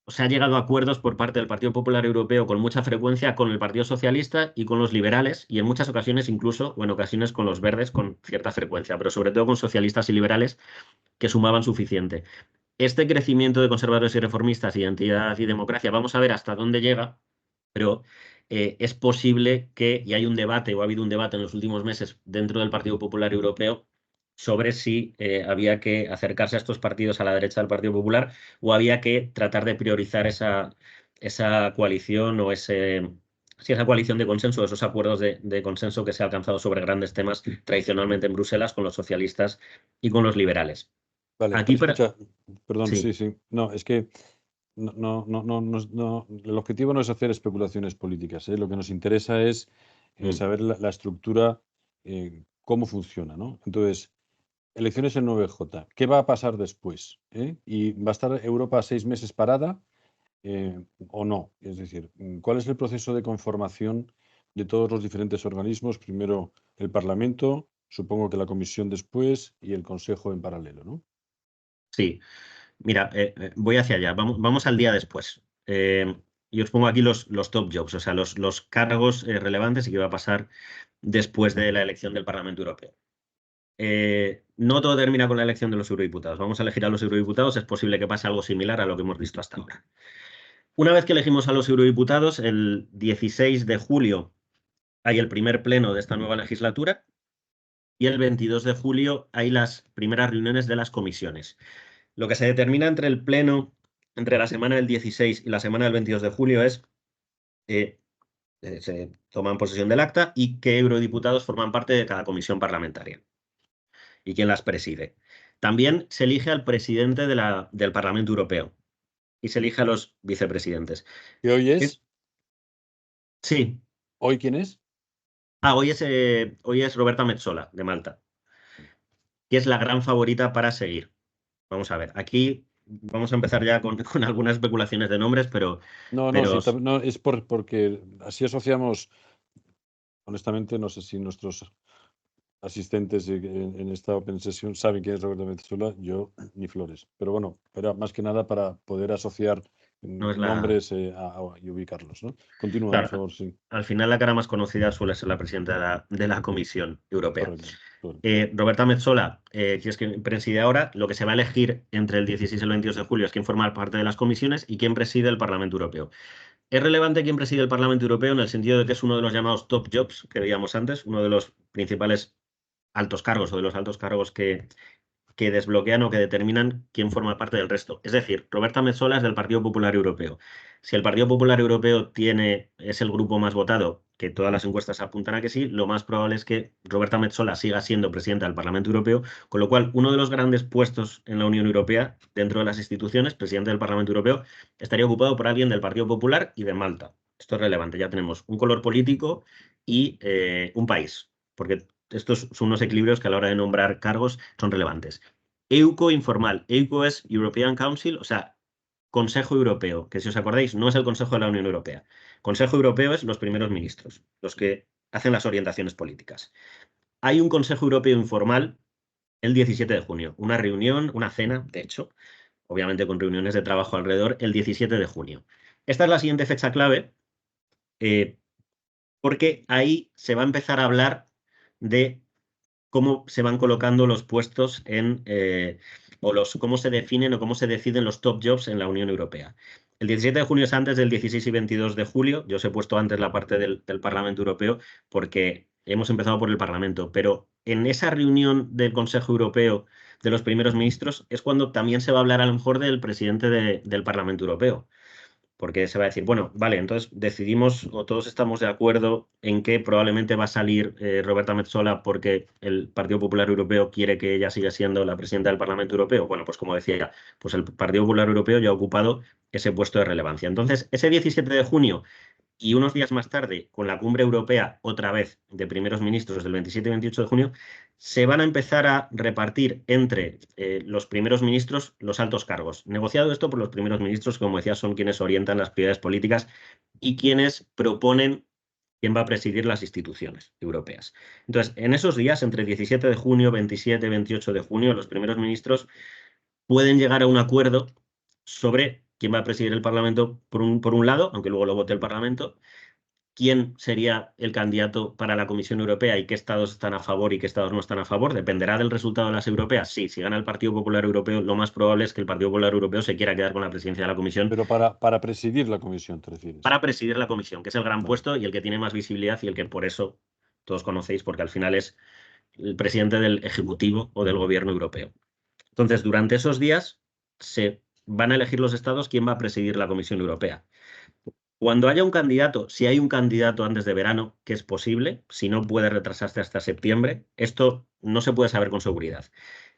se ha llegado a acuerdos por parte del Partido Popular Europeo con mucha frecuencia con el Partido Socialista y con los liberales, y en muchas ocasiones incluso, o en ocasiones con los verdes con cierta frecuencia, pero sobre todo con socialistas y liberales que sumaban suficiente. Este crecimiento de conservadores y reformistas, identidad y democracia, vamos a ver hasta dónde llega, pero es posible que, y hay un debate, o ha habido un debate en los últimos meses dentro del Partido Popular Europeo, sobre si había que acercarse a estos partidos a la derecha del Partido Popular o había que tratar de priorizar esa coalición o esa coalición de consenso, esos acuerdos de consenso que se ha alcanzado sobre grandes temas tradicionalmente en Bruselas con los socialistas y con los liberales. Vale, Aquí, escucha, perdón, sí. sí. No, es que el objetivo no es hacer especulaciones políticas, ¿eh? Lo que nos interesa es saber la estructura, cómo funciona, ¿no? Entonces, elecciones en 9J. ¿Qué va a pasar después? ¿Y va a estar Europa 6 meses parada o no? Es decir, ¿cuál es el proceso de conformación de todos los diferentes organismos? Primero el Parlamento, supongo que la Comisión después y el Consejo en paralelo, ¿no? Sí, mira, voy hacia allá. Vamos al día después. Y os pongo aquí los top jobs, o sea, los cargos relevantes y qué va a pasar después de la elección del Parlamento Europeo. No todo termina con la elección de los eurodiputados. Vamos a elegir a los eurodiputados. Es posible que pase algo similar a lo que hemos visto hasta ahora. Una vez que elegimos a los eurodiputados, el 16 de julio hay el primer pleno de esta nueva legislatura y el 22 de julio hay las primeras reuniones de las comisiones. Lo que se determina entre el pleno, entre la semana del 16 y la semana del 22 de julio es se toman posesión del acta y qué eurodiputados forman parte de cada comisión parlamentaria y quién las preside. También se elige al presidente del Parlamento Europeo y se elige a los vicepresidentes. ¿Y hoy es? Sí. ¿Hoy quién es? Hoy es Roberta Metsola, de Malta, que es la gran favorita para seguir. Vamos a ver, aquí vamos a empezar ya con algunas especulaciones de nombres, pero Sí, no, es porque así asociamos, honestamente, no sé si nuestros asistentes en esta Open Session saben quién es Roberto Metsola, yo ni flores. Pero bueno, era más que nada para poder asociar no es nombres y ubicarlos, ¿no? Continúa, por Claro, favor, sí. al final la cara más conocida suele ser la presidenta de la Comisión Europea. Correcto. Roberta Metsola, que es quien preside ahora, lo que se va a elegir entre el 16 y el 22 de julio es quién forma parte de las comisiones y quién preside el Parlamento Europeo. Es relevante quién preside el Parlamento Europeo en el sentido de que es uno de los llamados top jobs que veíamos antes, uno de los principales altos cargos o de los altos cargos que desbloquean o que determinan quién forma parte del resto. Es decir, Roberta Metsola es del Partido Popular Europeo. Si el Partido Popular Europeo es el grupo más votado, que todas las encuestas apuntan a que sí, lo más probable es que Roberta Metsola siga siendo presidenta del Parlamento Europeo, con lo cual uno de los grandes puestos en la Unión Europea, dentro de las instituciones, presidente del Parlamento Europeo, estaría ocupado por alguien del Partido Popular y de Malta. Esto es relevante. Ya tenemos un color político y un país, porque estos son unos equilibrios que a la hora de nombrar cargos son relevantes. EUCO informal. EUCO es European Council, o sea, Consejo Europeo, que si os acordáis no es el Consejo de la Unión Europea. Consejo Europeo es los primeros ministros, los que hacen las orientaciones políticas. Hay un Consejo Europeo informal el 17 de junio, una reunión, una cena, de hecho, obviamente con reuniones de trabajo alrededor, el 17 de junio. Esta es la siguiente fecha clave. porque ahí se va a empezar a hablar de cómo se van colocando los puestos cómo se definen o cómo se deciden los top jobs en la Unión Europea. El 17 de junio es antes del 16 y 22 de julio. Yo os he puesto antes la parte del Parlamento Europeo porque hemos empezado por el Parlamento, pero en esa reunión del Consejo Europeo de los primeros ministros es cuando también se va a hablar a lo mejor del presidente del Parlamento Europeo. Porque se va a decir, bueno, vale, entonces decidimos o todos estamos de acuerdo en que probablemente va a salir Roberta Metsola porque el Partido Popular Europeo quiere que ella siga siendo la presidenta del Parlamento Europeo. Bueno, pues como decía ya, pues el Partido Popular Europeo ya ha ocupado ese puesto de relevancia. Entonces, ese 17 de junio y unos días más tarde, con la cumbre europea, otra vez de primeros ministros del 27 y 28 de junio, se van a empezar a repartir entre los primeros ministros los altos cargos. Negociado esto por los primeros ministros, que como decía, son quienes orientan las prioridades políticas y quienes proponen quién va a presidir las instituciones europeas. Entonces, en esos días, entre 17 de junio, 27 y 28 de junio, los primeros ministros pueden llegar a un acuerdo sobre quién va a presidir el Parlamento por un lado, aunque luego lo vote el Parlamento, quién sería el candidato para la Comisión Europea y qué estados están a favor y qué estados no están a favor. ¿Dependerá del resultado de las europeas? Sí, si gana el Partido Popular Europeo, lo más probable es que el Partido Popular Europeo se quiera quedar con la presidencia de la Comisión. Pero para presidir la comisión, ¿te refieres? Para presidir la Comisión, que es el gran Vale. puesto y el que tiene más visibilidad y el que por eso todos conocéis, porque al final es el presidente del Ejecutivo o del Gobierno Europeo. Entonces, durante esos días se van a elegir los estados quién va a presidir la Comisión Europea. Cuando haya un candidato, si hay un candidato antes de verano, que es posible, si no puede retrasarse hasta septiembre, esto no se puede saber con seguridad.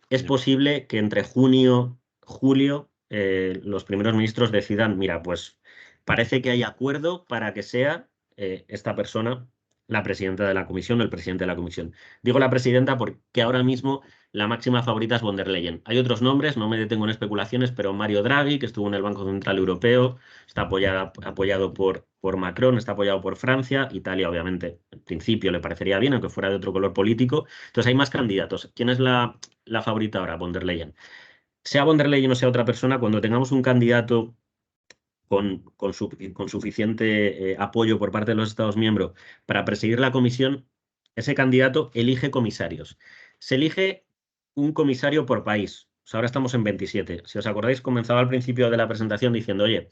Es posible que entre junio y julio los primeros ministros decidan, mira, pues parece que hay acuerdo para que sea esta persona la presidenta de la comisión o el presidente de la comisión. Digo la presidenta porque ahora mismo la máxima favorita es von der Leyen. Hay otros nombres, no me detengo en especulaciones, pero Mario Draghi, que estuvo en el Banco Central Europeo, está apoyado por Macron, está apoyado por Francia, Italia obviamente en principio le parecería bien, aunque fuera de otro color político. Entonces hay más candidatos. ¿Quién es la favorita ahora? Von der Leyen. Sea von der Leyen o sea otra persona, cuando tengamos un candidato con suficiente apoyo por parte de los Estados miembros para presidir la comisión, ese candidato elige comisarios. Se elige un comisario por país. O sea, ahora estamos en 27. Si os acordáis, comenzaba al principio de la presentación diciendo, oye,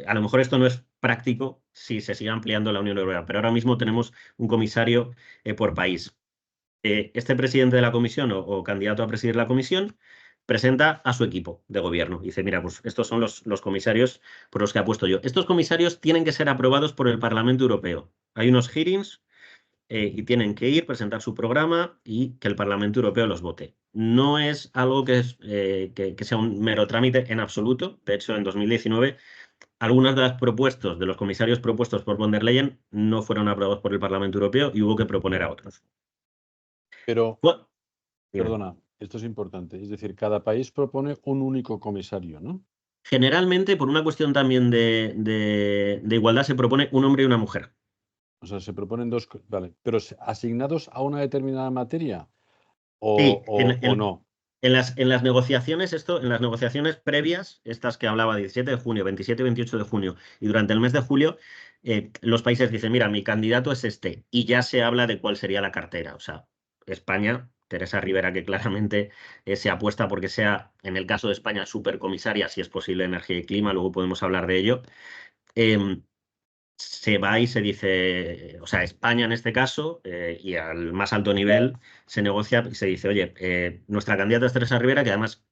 a lo mejor esto no es práctico si se sigue ampliando la Unión Europea, pero ahora mismo tenemos un comisario por país. Este presidente de la comisión o candidato a presidir la comisión presenta a su equipo de gobierno. Dice, mira, pues estos son los comisarios por los que apuesto yo. Estos comisarios tienen que ser aprobados por el Parlamento Europeo. Hay unos hearings y tienen que ir, presentar su programa y que el Parlamento Europeo los vote. No es algo que sea un mero trámite en absoluto. De hecho, en 2019, algunas de las propuestas, de los comisarios propuestos por von der Leyen, no fueron aprobados por el Parlamento Europeo y hubo que proponer a otros. Pero, Bueno, perdona, esto es importante. Es decir, cada país propone un único comisario, ¿no? generalmente, por una cuestión también de igualdad, se propone un hombre y una mujer. O sea, se proponen dos, vale, pero asignados a una determinada materia o, Sí, o no. En las negociaciones previas, estas que hablaba 17 de junio, 27 y 28 de junio, y durante el mes de julio, los países dicen, mira, mi candidato es este, y ya se habla de cuál sería la cartera. O sea, España, Teresa Rivera, que claramente se apuesta porque sea, en el caso de España, supercomisaria, si es posible, energía y clima, luego podemos hablar de ello. Se va y se dice, o sea, España en este caso, y al más alto nivel, se negocia y se dice, oye, nuestra candidata es Teresa Rivera, que además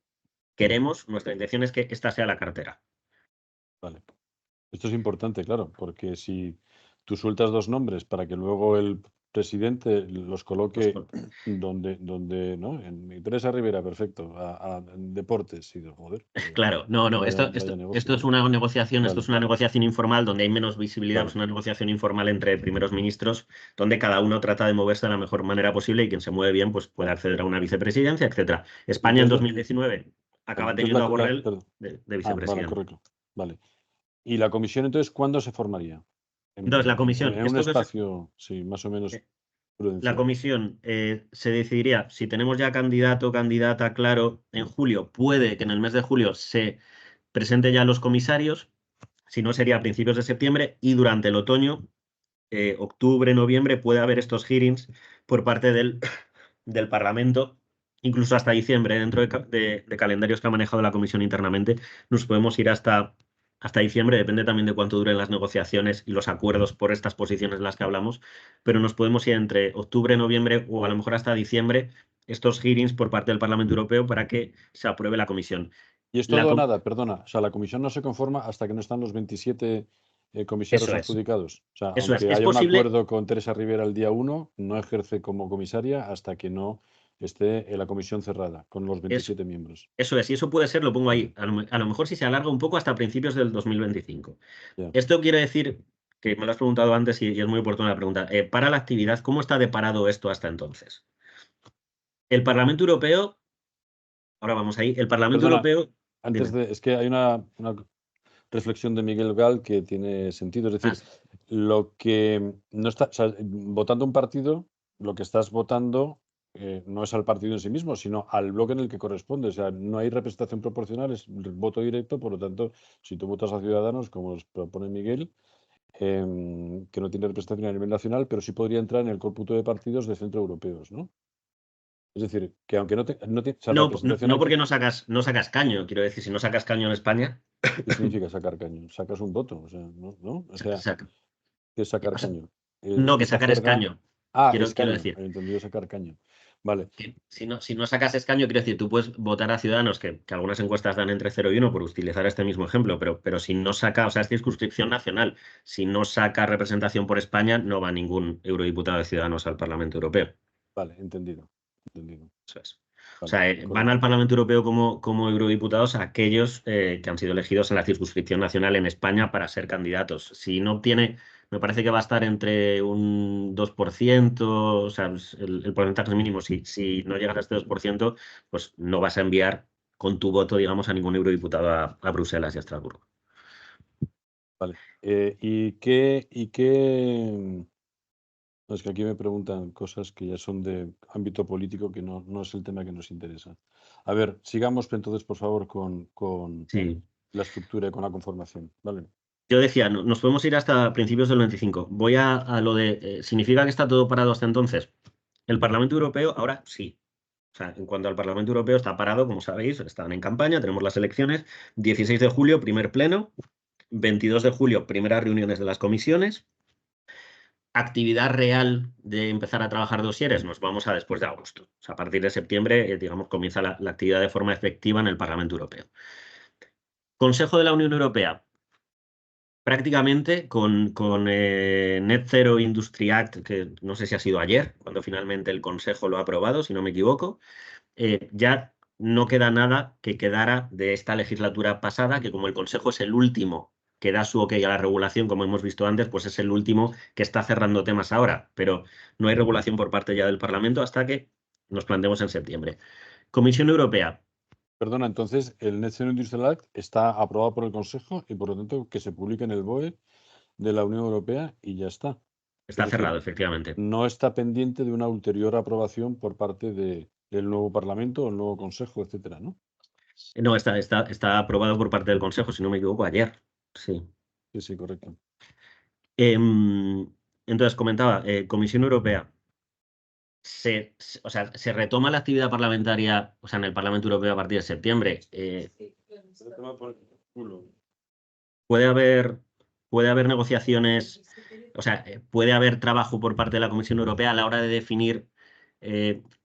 queremos, nuestra intención es que esta sea la cartera. Vale. Esto es importante, claro, porque si tú sueltas dos nombres para que luego el presidente los coloque donde ¿no? En Teresa Rivera, perfecto, en deportes, y joder. Claro, no, esto es una negociación, Vale. esto es una negociación informal donde hay menos visibilidad, Vale. es una negociación informal entre primeros ministros, donde cada uno trata de moverse de la mejor manera posible y quien se mueve bien pues puede acceder a una vicepresidencia, etcétera. España en 2019 acaba teniendo a Borrell de vicepresidente. Vale, correcto. Vale. ¿Y la comisión entonces cuándo se formaría? Entonces, la comisión. En un espacio, sí, más o menos prudencial. La comisión se decidiría, si tenemos ya candidato o candidata claro en julio, puede que en el mes de julio se presente ya los comisarios. Si no, sería a principios de septiembre, y durante el otoño, octubre, noviembre, puede haber estos hearings por parte del Parlamento, incluso hasta diciembre, dentro de calendarios que ha manejado la Comisión internamente. Nos podemos ir hasta diciembre, depende también de cuánto duren las negociaciones y los acuerdos por estas posiciones de las que hablamos, pero nos podemos ir entre octubre, noviembre o a lo mejor hasta diciembre, estos hearings por parte del Parlamento Europeo para que se apruebe la Comisión. Y es todo o nada, perdona. O sea, la comisión no se conforma hasta que no están los 27 comisarios adjudicados. O sea, Eso aunque es haya posible... un acuerdo con Teresa Rivera el día 1, no ejerce como comisaria hasta que no esté en la comisión cerrada con los 27 miembros. Eso es, y eso puede ser, lo pongo ahí, a lo mejor si se alarga un poco hasta principios del 2025. Yeah. Esto quiere decir, que me lo has preguntado antes y es muy oportuna la pregunta, para la actividad, ¿cómo está de parado esto hasta entonces? El Parlamento Europeo, ahora vamos ahí, el Parlamento Europeo... Es que hay una reflexión de Miguel Gal que tiene sentido. Es decir, lo que no está, o sea, votando un partido, lo que estás votando no es al partido en sí mismo, sino al bloque en el que corresponde. O sea, no hay representación proporcional, es voto directo. Por lo tanto, si tú votas a Ciudadanos, como nos propone Miguel, que no tiene representación a nivel nacional, pero sí podría entrar en el cómputo de partidos de centro europeos, ¿no? Es decir, que aunque no porque no sacas caño, quiero decir, si no sacas caño en España... ¿Qué significa sacar caño? Sacas un voto, o sea, ¿no? O sea, ¿qué es sacar caño? No, que sacar escaño. Quiero decir. He entendido sacar caño. Vale. Si no sacas escaño, quiero decir, tú puedes votar a Ciudadanos, que algunas encuestas dan entre 0 y 1, por utilizar este mismo ejemplo, pero si no saca, o sea, es circunscripción nacional, si no saca representación por España, no va ningún eurodiputado de Ciudadanos al Parlamento Europeo. Vale, entendido. Eso es. Vale, o sea, van al Parlamento Europeo como eurodiputados aquellos que han sido elegidos en la circunscripción nacional en España para ser candidatos. Si no obtiene, me parece que va a estar entre un 2%, o sea, el porcentaje mínimo. Si no llegas a este 2%, pues no vas a enviar con tu voto, digamos, a ningún eurodiputado a Bruselas y a Estrasburgo. Vale. ¿Y qué? Es que aquí me preguntan cosas que ya son de ámbito político, que no es el tema que nos interesa. A ver, sigamos entonces, por favor, con la estructura y con la conformación. Vale. Yo decía, nos podemos ir hasta principios del 25. Voy a lo de... ¿significa que está todo parado hasta entonces? El Parlamento Europeo ahora sí. O sea, en cuanto al Parlamento Europeo está parado, como sabéis, están en campaña, tenemos las elecciones, 16 de julio, primer pleno, 22 de julio, primeras reuniones de las comisiones, actividad real de empezar a trabajar dosieres, nos vamos a después de agosto. O sea, a partir de septiembre, digamos, comienza la actividad de forma efectiva en el Parlamento Europeo. Consejo de la Unión Europea. Prácticamente con Net Zero Industry Act, que no sé si ha sido ayer, cuando finalmente el Consejo lo ha aprobado, si no me equivoco, ya no queda nada que quedara de esta legislatura pasada, que como el Consejo es el último que da su ok a la regulación, como hemos visto antes, pues es el último que está cerrando temas ahora, pero no hay regulación por parte ya del Parlamento hasta que nos planteemos en septiembre. Comisión Europea. Perdona, entonces el Net Zero Industrial Act está aprobado por el Consejo y por lo tanto que se publique en el BOE de la Unión Europea y ya está. Está cerrado, efectivamente. No está pendiente de una ulterior aprobación por parte del nuevo Parlamento, el nuevo Consejo, etcétera, ¿no? No, está aprobado por parte del Consejo, si no me equivoco, ayer. Sí. Sí, correcto. Entonces, comentaba, Comisión Europea. Se retoma la actividad parlamentaria, o sea, en el Parlamento Europeo a partir de septiembre. Puede haber negociaciones, o sea, puede haber trabajo por parte de la Comisión Europea a la hora de definir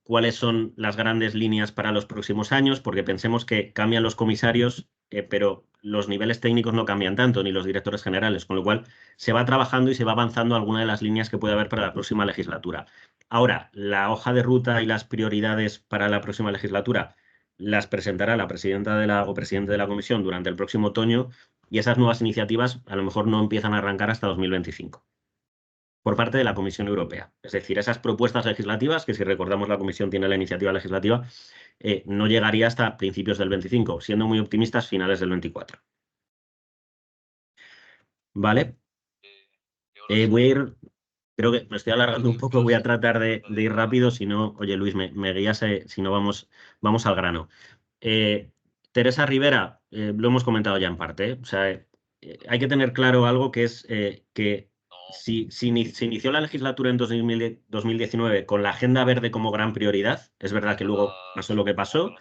cuáles son las grandes líneas para los próximos años, porque pensemos que cambian los comisarios, pero los niveles técnicos no cambian tanto, ni los directores generales, con lo cual se va trabajando y se va avanzando alguna de las líneas que puede haber para la próxima legislatura. Ahora, la hoja de ruta y las prioridades para la próxima legislatura las presentará la presidenta o presidente de la comisión durante el próximo otoño, y esas nuevas iniciativas a lo mejor no empiezan a arrancar hasta 2025 por parte de la Comisión Europea. Es decir, esas propuestas legislativas, que si recordamos la Comisión tiene la iniciativa legislativa, no llegaría hasta principios del 25, siendo muy optimistas, finales del 24. ¿Vale? Voy a ir... Creo que me estoy alargando un poco, voy a tratar de ir rápido, si no, oye Luis, me guías, si no vamos al grano. Teresa Rivera, lo hemos comentado ya en parte, o sea, hay que tener claro algo que es que se inició la legislatura en 2019 con la Agenda Verde como gran prioridad. Es verdad que luego pasó lo que pasó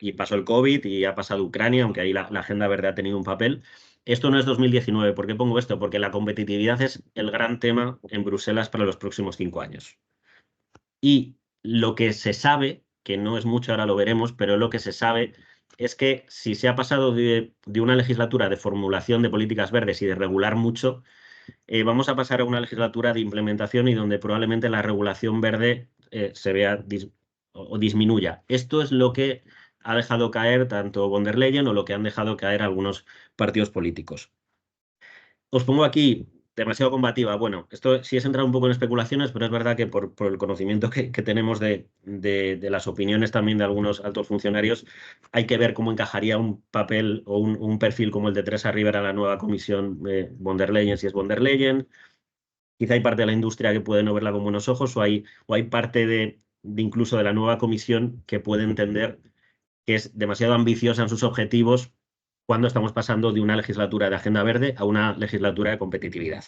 y pasó el COVID y ha pasado Ucrania, aunque ahí la Agenda Verde ha tenido un papel. Esto no es 2019. ¿Por qué pongo esto? Porque la competitividad es el gran tema en Bruselas para los próximos 5 años. Y lo que se sabe, que no es mucho, ahora lo veremos, pero lo que se sabe es que si se ha pasado de una legislatura de formulación de políticas verdes y de regular mucho, vamos a pasar a una legislatura de implementación y donde probablemente la regulación verde se vea o disminuya. Esto es lo que ha dejado caer tanto von der Leyen o lo que han dejado caer algunos partidos políticos. Os pongo aquí demasiado combativa. Bueno, esto sí es entrar un poco en especulaciones, pero es verdad que por el conocimiento que tenemos de las opiniones también de algunos altos funcionarios, hay que ver cómo encajaría un papel o un perfil como el de Teresa Rivera en la nueva comisión von der Leyen, si es von der Leyen. Quizá hay parte de la industria que puede no verla con buenos ojos o hay parte de incluso de la nueva comisión que puede entender que es demasiado ambiciosa en sus objetivos cuando estamos pasando de una legislatura de agenda verde a una legislatura de competitividad.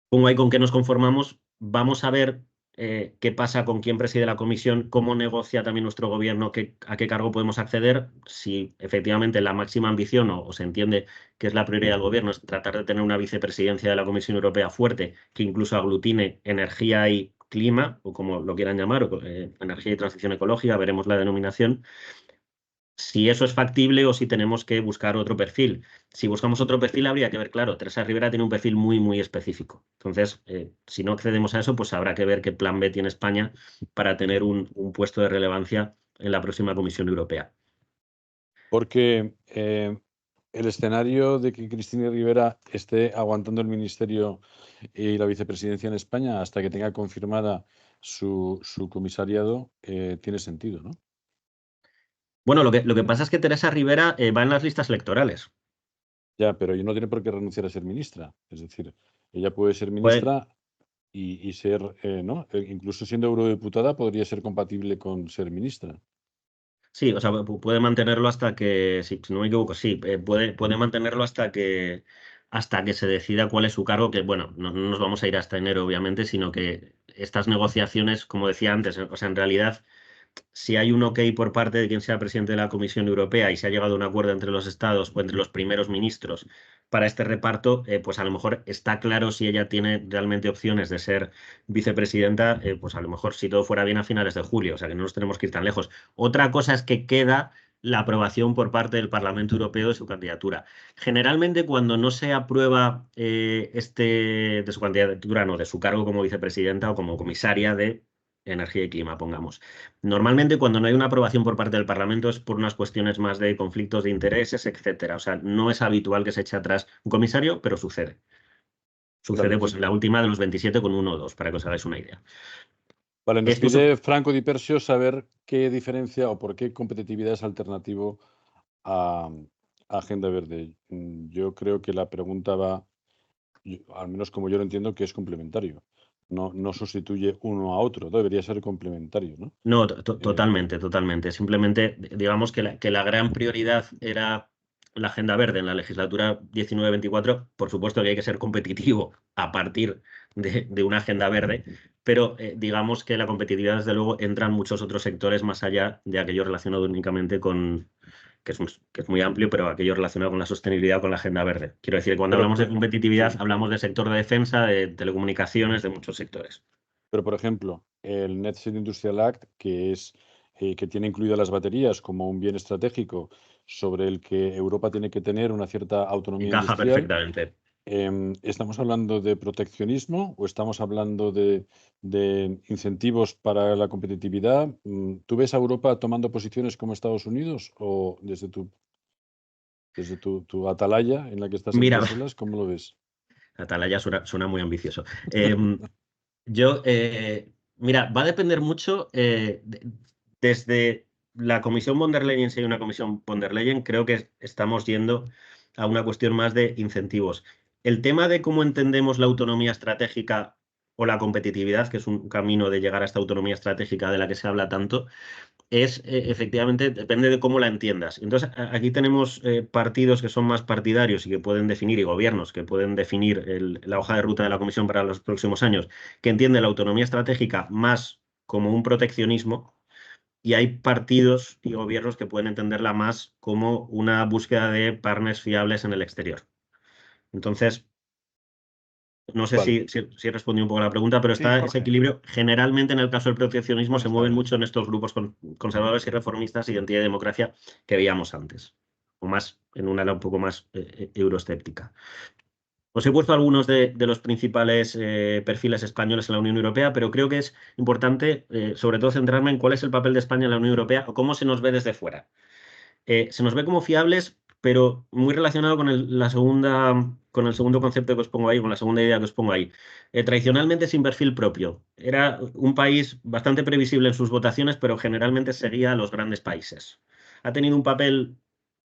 Pongo ahí con qué nos conformamos. Vamos a ver qué pasa con quién preside la comisión, cómo negocia también nuestro gobierno, a qué cargo podemos acceder, si efectivamente la máxima ambición o se entiende que es la prioridad del gobierno es tratar de tener una vicepresidencia de la Comisión Europea fuerte que incluso aglutine energía y clima, o como lo quieran llamar, o, energía y transición ecológica, veremos la denominación. Si eso es factible o si tenemos que buscar otro perfil. Si buscamos otro perfil, habría que ver, claro, Teresa Rivera tiene un perfil muy, muy específico. Entonces, si no accedemos a eso, pues habrá que ver qué plan B tiene España para tener un puesto de relevancia en la próxima Comisión Europea. Porque el escenario de que Cristina Rivera esté aguantando el ministerio y la vicepresidencia en España hasta que tenga confirmada su comisariado tiene sentido, ¿no? Bueno, lo que pasa es que Teresa Rivera va en las listas electorales. Ya, pero ella no tiene por qué renunciar a ser ministra. Es decir, ella puede ser Puede, ministra y ser, ¿no? Incluso siendo eurodiputada podría ser compatible con ser ministra. sí, o sea, puede mantenerlo hasta que, si no me equivoco, sí, puede mantenerlo hasta que se decida cuál es su cargo, que bueno, no nos vamos a ir hasta enero, obviamente, sino que estas negociaciones, como decía antes, o sea, en realidad, si hay un ok por parte de quien sea presidente de la Comisión Europea y se ha llegado a un acuerdo entre los estados o entre los primeros ministros para este reparto, pues a lo mejor está claro si ella tiene realmente opciones de ser vicepresidenta, pues a lo mejor si todo fuera bien a finales de julio, o sea que no nos tenemos que ir tan lejos. Otra cosa es que queda la aprobación por parte del Parlamento Europeo de su candidatura. Generalmente cuando no se aprueba de su candidatura, no, de su cargo como vicepresidenta o como comisaria de energía y clima, pongamos. Normalmente cuando no hay una aprobación por parte del Parlamento es por unas cuestiones más de conflictos de intereses, etcétera. O sea, no es habitual que se eche atrás un comisario, pero sucede. Vale, Sucede pues en la última de los 27 con 1 o 2, para que os hagáis una idea. vale, nos Esto pide Franco Di Persio saber qué diferencia o por qué competitividad es alternativo a Agenda Verde. Yo creo que la pregunta va, al menos como yo lo entiendo, que es complementario. No sustituye uno a otro, debería ser complementario, ¿no? No, Eh, totalmente, totalmente. Simplemente, digamos que la gran prioridad era la agenda verde en la legislatura 19-24. Por supuesto que hay que ser competitivo a partir de una agenda verde, pero digamos que la competitividad, desde luego, entra en muchos otros sectores más allá de aquello relacionado únicamente con, que es muy amplio, pero aquello relacionado con la sostenibilidad, con la agenda verde. Quiero decir, cuando pero, hablamos de competitividad, sí, hablamos del sector de defensa, de telecomunicaciones, de muchos sectores. pero por ejemplo, el Net Zero Industrial Act, que tiene incluidas las baterías como un bien estratégico sobre el que Europa tiene que tener una cierta autonomía Encaja industrial. perfectamente. ¿Estamos hablando de proteccionismo o estamos hablando de incentivos para la competitividad? ¿Tú ves a Europa tomando posiciones como Estados Unidos o desde tu atalaya en la que estás en Mira, Bruselas, cómo lo ves? Atalaya suena muy ambicioso. Yo, mira, va a depender mucho desde la Comisión von der Leyen, si hay una Comisión von der Leyen, creo que estamos yendo a una cuestión más de incentivos. El tema de cómo entendemos la autonomía estratégica o la competitividad, que es un camino de llegar a esta autonomía estratégica de la que se habla tanto, efectivamente, depende de cómo la entiendas. Entonces, aquí tenemos partidos que son más partidarios y que pueden definir, y gobiernos que pueden definir la hoja de ruta de la Comisión para los próximos años, que entienden la autonomía estratégica más como un proteccionismo, y hay partidos y gobiernos que pueden entenderla más como una búsqueda de partners fiables en el exterior. Entonces, no sé Vale. si he respondido un poco a la pregunta, pero Sí, está ese equilibrio. Generalmente, en el caso del proteccionismo, bueno, se está mueven bien. mucho en estos grupos conservadores y reformistas, identidad y democracia, que veíamos antes, o más en una ala un poco más euroescéptica. Os he puesto algunos de los principales perfiles españoles en la Unión Europea, pero creo que es importante, sobre todo, centrarme en cuál es el papel de España en la Unión Europea o cómo se nos ve desde fuera. Se nos ve como fiables, pero muy relacionado con con el segundo concepto que os pongo ahí, con la segunda idea que os pongo ahí. Tradicionalmente sin perfil propio. Era un país bastante previsible en sus votaciones, pero generalmente seguía a los grandes países. Ha tenido un papel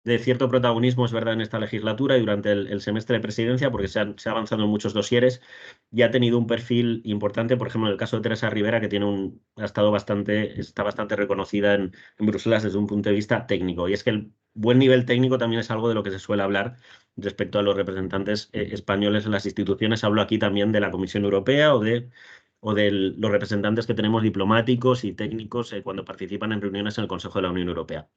de cierto protagonismo, es verdad, en esta legislatura y durante el semestre de presidencia, porque se ha avanzado en muchos dosieres y ha tenido un perfil importante, por ejemplo, en el caso de Teresa Rivera, que está bastante reconocida en Bruselas desde un punto de vista técnico. Y es que el buen nivel técnico también es algo de lo que se suele hablar respecto a los representantes españoles en las instituciones. Hablo aquí también de la Comisión Europea o de los representantes que tenemos diplomáticos y técnicos cuando participan en reuniones en el Consejo de la Unión Europea.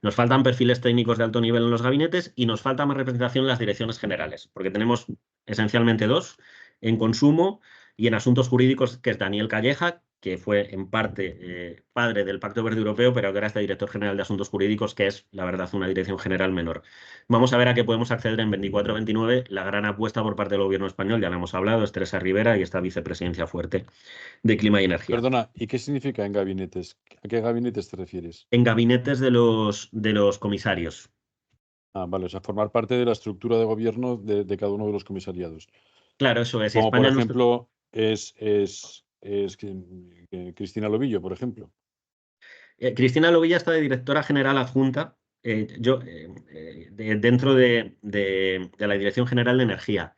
Nos faltan perfiles técnicos de alto nivel en los gabinetes y nos falta más representación en las direcciones generales, porque tenemos esencialmente dos, en consumo y en asuntos jurídicos, que es Daniel Calleja, que fue en parte padre del Pacto Verde Europeo, pero que ahora está director general de Asuntos Jurídicos, que es, la verdad, una dirección general menor. Vamos a ver a qué podemos acceder en 24-29. La gran apuesta por parte del gobierno español, ya lo hemos hablado, es Teresa Rivera y esta vicepresidencia fuerte de Clima y Energía. Perdona, ¿y qué significa en gabinetes? ¿A qué gabinetes te refieres? En gabinetes de los comisarios. Ah, vale, o sea, formar parte de la estructura de gobierno de cada uno de los comisariados. Claro, eso es. Y Como por España no. ejemplo Cristina Lobillo, por ejemplo. Cristina Lobilla está de directora general adjunta dentro de la Dirección General de Energía.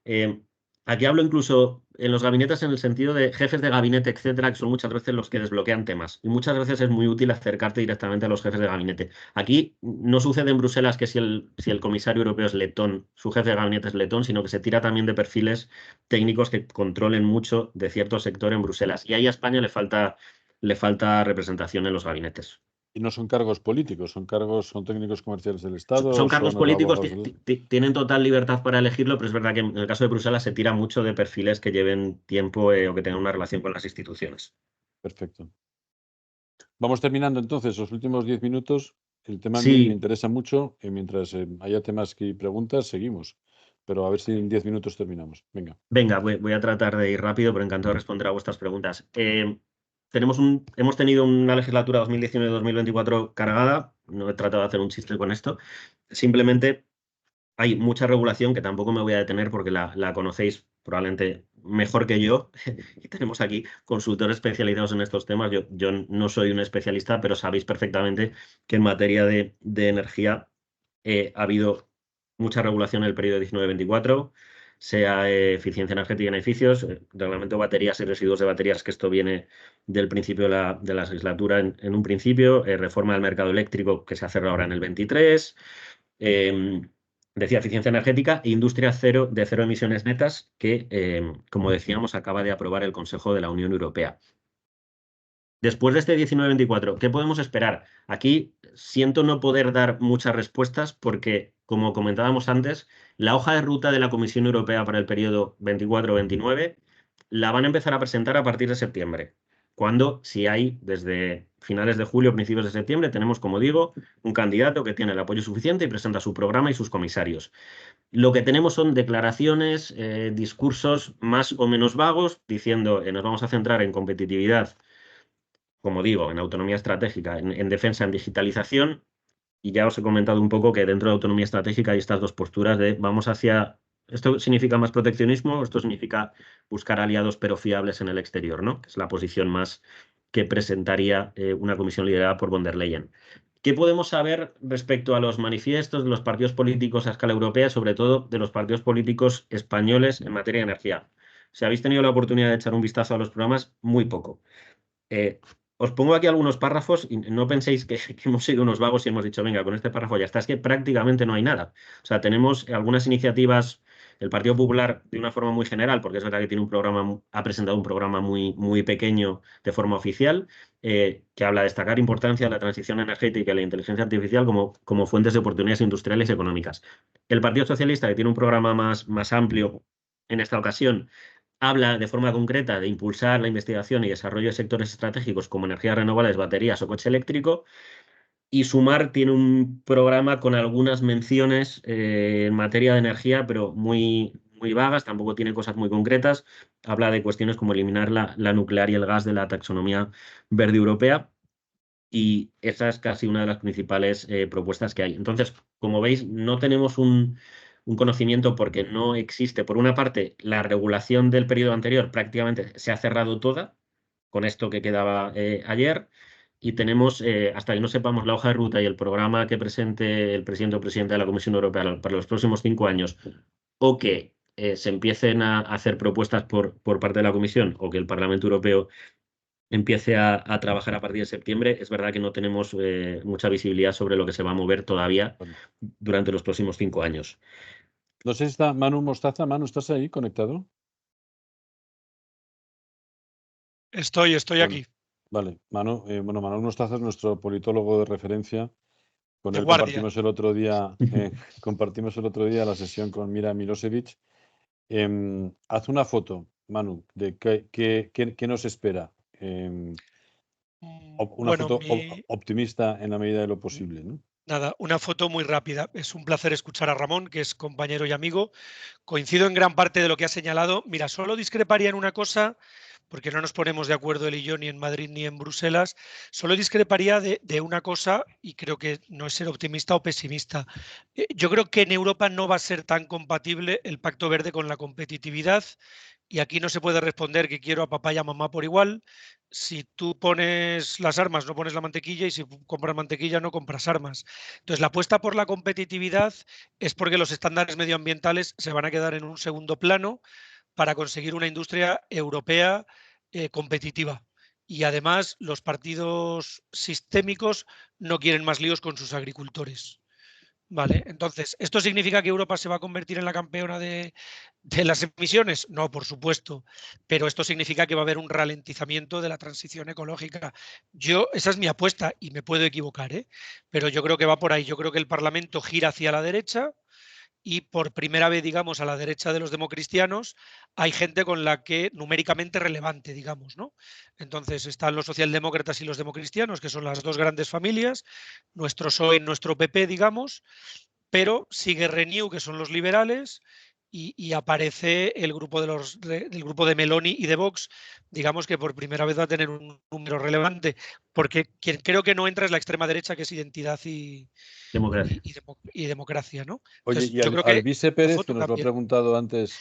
Eh, Aquí hablo incluso en los gabinetes en el sentido de jefes de gabinete, etcétera, que son muchas veces los que desbloquean temas. Y muchas veces es muy útil acercarte directamente a los jefes de gabinete. Aquí no sucede en Bruselas que si el comisario europeo es letón, su jefe de gabinete es letón, sino que se tira también de perfiles técnicos que controlen mucho de cierto sector en Bruselas. Y ahí a España le falta representación en los gabinetes. Y no son cargos políticos, son técnicos comerciales del Son Estado, cargos son los políticos, abogados del... tienen total libertad para elegirlo, pero es verdad que en el caso de Bruselas se tira mucho de perfiles que lleven tiempo o que tengan una relación con las instituciones. Perfecto. Vamos terminando entonces los últimos 10 minutos. El tema a mí me Sí, interesa mucho y mientras haya temas y preguntas, seguimos. Pero a ver si en 10 minutos terminamos. Venga. venga, voy a tratar de ir rápido, pero encantado de responder a vuestras preguntas. Hemos tenido una legislatura 2019-2024 cargada, no he tratado de hacer un chiste con esto, simplemente hay mucha regulación que tampoco me voy a detener porque la conocéis probablemente mejor que yo. Y tenemos aquí consultores especializados en estos temas. Yo no soy un especialista, pero sabéis perfectamente que en materia de energía ha habido mucha regulación en el periodo 19-24, sea eficiencia energética en edificios, reglamento de baterías y residuos de baterías, que esto viene del principio de la legislatura en un principio, reforma del mercado eléctrico que se hace ahora en el 23. Decía eficiencia energética e industria de cero emisiones netas, que, como decíamos, acaba de aprobar el Consejo de la Unión Europea. Después de este 19-24, ¿qué podemos esperar? Aquí siento no poder dar muchas respuestas porque, como comentábamos antes, la hoja de ruta de la Comisión Europea para el periodo 24-29 la van a empezar a presentar a partir de septiembre, cuando, si hay, desde finales de julio, principios de septiembre, tenemos, como digo, un candidato que tiene el apoyo suficiente y presenta su programa y sus comisarios. Lo que tenemos son declaraciones, discursos más o menos vagos, diciendo nos vamos a centrar en competitividad, como digo, en autonomía estratégica, en defensa, en digitalización. Y ya os he comentado un poco que dentro de autonomía estratégica hay estas dos posturas de vamos hacia... Esto significa más proteccionismo, esto significa buscar aliados pero fiables en el exterior, ¿no? Que es la posición más que presentaría una comisión liderada por von der Leyen. ¿Qué podemos saber respecto a los manifiestos de los partidos políticos a escala europea, sobre todo de los partidos políticos españoles en materia de energía? Si habéis tenido la oportunidad de echar un vistazo a los programas, muy poco. os pongo aquí algunos párrafos y no penséis que hemos sido unos vagos y hemos dicho, venga, con este párrafo ya está. Es que prácticamente no hay nada. O sea, tenemos algunas iniciativas, el Partido Popular de una forma muy general, porque es verdad que tiene un programa, ha presentado un programa muy pequeño de forma oficial, que habla de destacar importancia de la transición energética y la inteligencia artificial como fuentes de oportunidades industriales y económicas. El Partido Socialista, que tiene un programa más amplio en esta ocasión, habla de forma concreta de impulsar la investigación y desarrollo de sectores estratégicos como energías renovables, baterías o coche eléctrico. Y Sumar tiene un programa con algunas menciones en materia de energía, pero muy vagas, tampoco tiene cosas muy concretas. Habla de cuestiones como eliminar la nuclear y el gas de la taxonomía verde europea. Y esa es casi una de las principales propuestas que hay. Entonces, como veis, no tenemos un conocimiento porque no existe. Por una parte, la regulación del periodo anterior prácticamente se ha cerrado toda con esto que quedaba ayer y tenemos, hasta que no sepamos la hoja de ruta y el programa que presente el presidente o presidenta de la Comisión Europea para los próximos 5 años, o que se empiecen a hacer propuestas por parte de la Comisión o que el Parlamento Europeo empiece a trabajar a partir de septiembre, es verdad que no tenemos mucha visibilidad sobre lo que se va a mover todavía Vale. durante los próximos 5 años. No sé si está Manu Mostaza. Manu, ¿estás ahí conectado? Estoy Bueno, aquí, vale. Bueno, Manu Mostaza es nuestro politólogo de referencia. Con de él guardia. compartimos el otro día la sesión con Mira Milosevic. Haz una foto, Manu, de qué nos espera. Una Bueno, foto optimista en la medida de lo posible, ¿no? nada, una foto muy rápida. Es un placer escuchar a Ramón, que es compañero y amigo. Coincido en gran parte de lo que ha señalado. Mira, solo discreparía en una cosa, porque no nos ponemos de acuerdo él y yo ni en Madrid ni en Bruselas. Solo discreparía de una cosa, y creo que no es ser optimista o pesimista. Yo creo que en Europa no va a ser tan compatible el Pacto Verde con la competitividad. Y aquí no se puede responder que quiero a papá y a mamá por igual. Si tú pones las armas, no pones la mantequilla, y si compras mantequilla, no compras armas. Entonces, la apuesta por la competitividad es porque los estándares medioambientales se van a quedar en un segundo plano para conseguir una industria europea competitiva. Y además, los partidos sistémicos no quieren más líos con sus agricultores. Vale, entonces, ¿esto significa que Europa se va a convertir en la campeona de las emisiones? No, por supuesto, pero esto significa que va a haber un ralentizamiento de la transición ecológica. Esa es mi apuesta y me puedo equivocar, ¿eh? Pero yo creo que va por ahí. Yo creo que el Parlamento gira hacia la derecha y por primera vez, digamos, a la derecha de los democristianos, hay gente con la que numéricamente relevante, digamos, ¿no? Entonces están los socialdemócratas y los democristianos, que son las dos grandes familias, nuestro PSOE y nuestro PP, digamos, pero sigue Renew, que son los liberales, y aparece el grupo del grupo de Meloni y de Vox, digamos que por primera vez va a tener un número relevante, porque quien creo que no entra es la extrema derecha, que es identidad Democracia. y democracia, ¿no? Oye, Entonces, y yo creo que Alvise la Pérez, que foto nos lo ha cambia. preguntado antes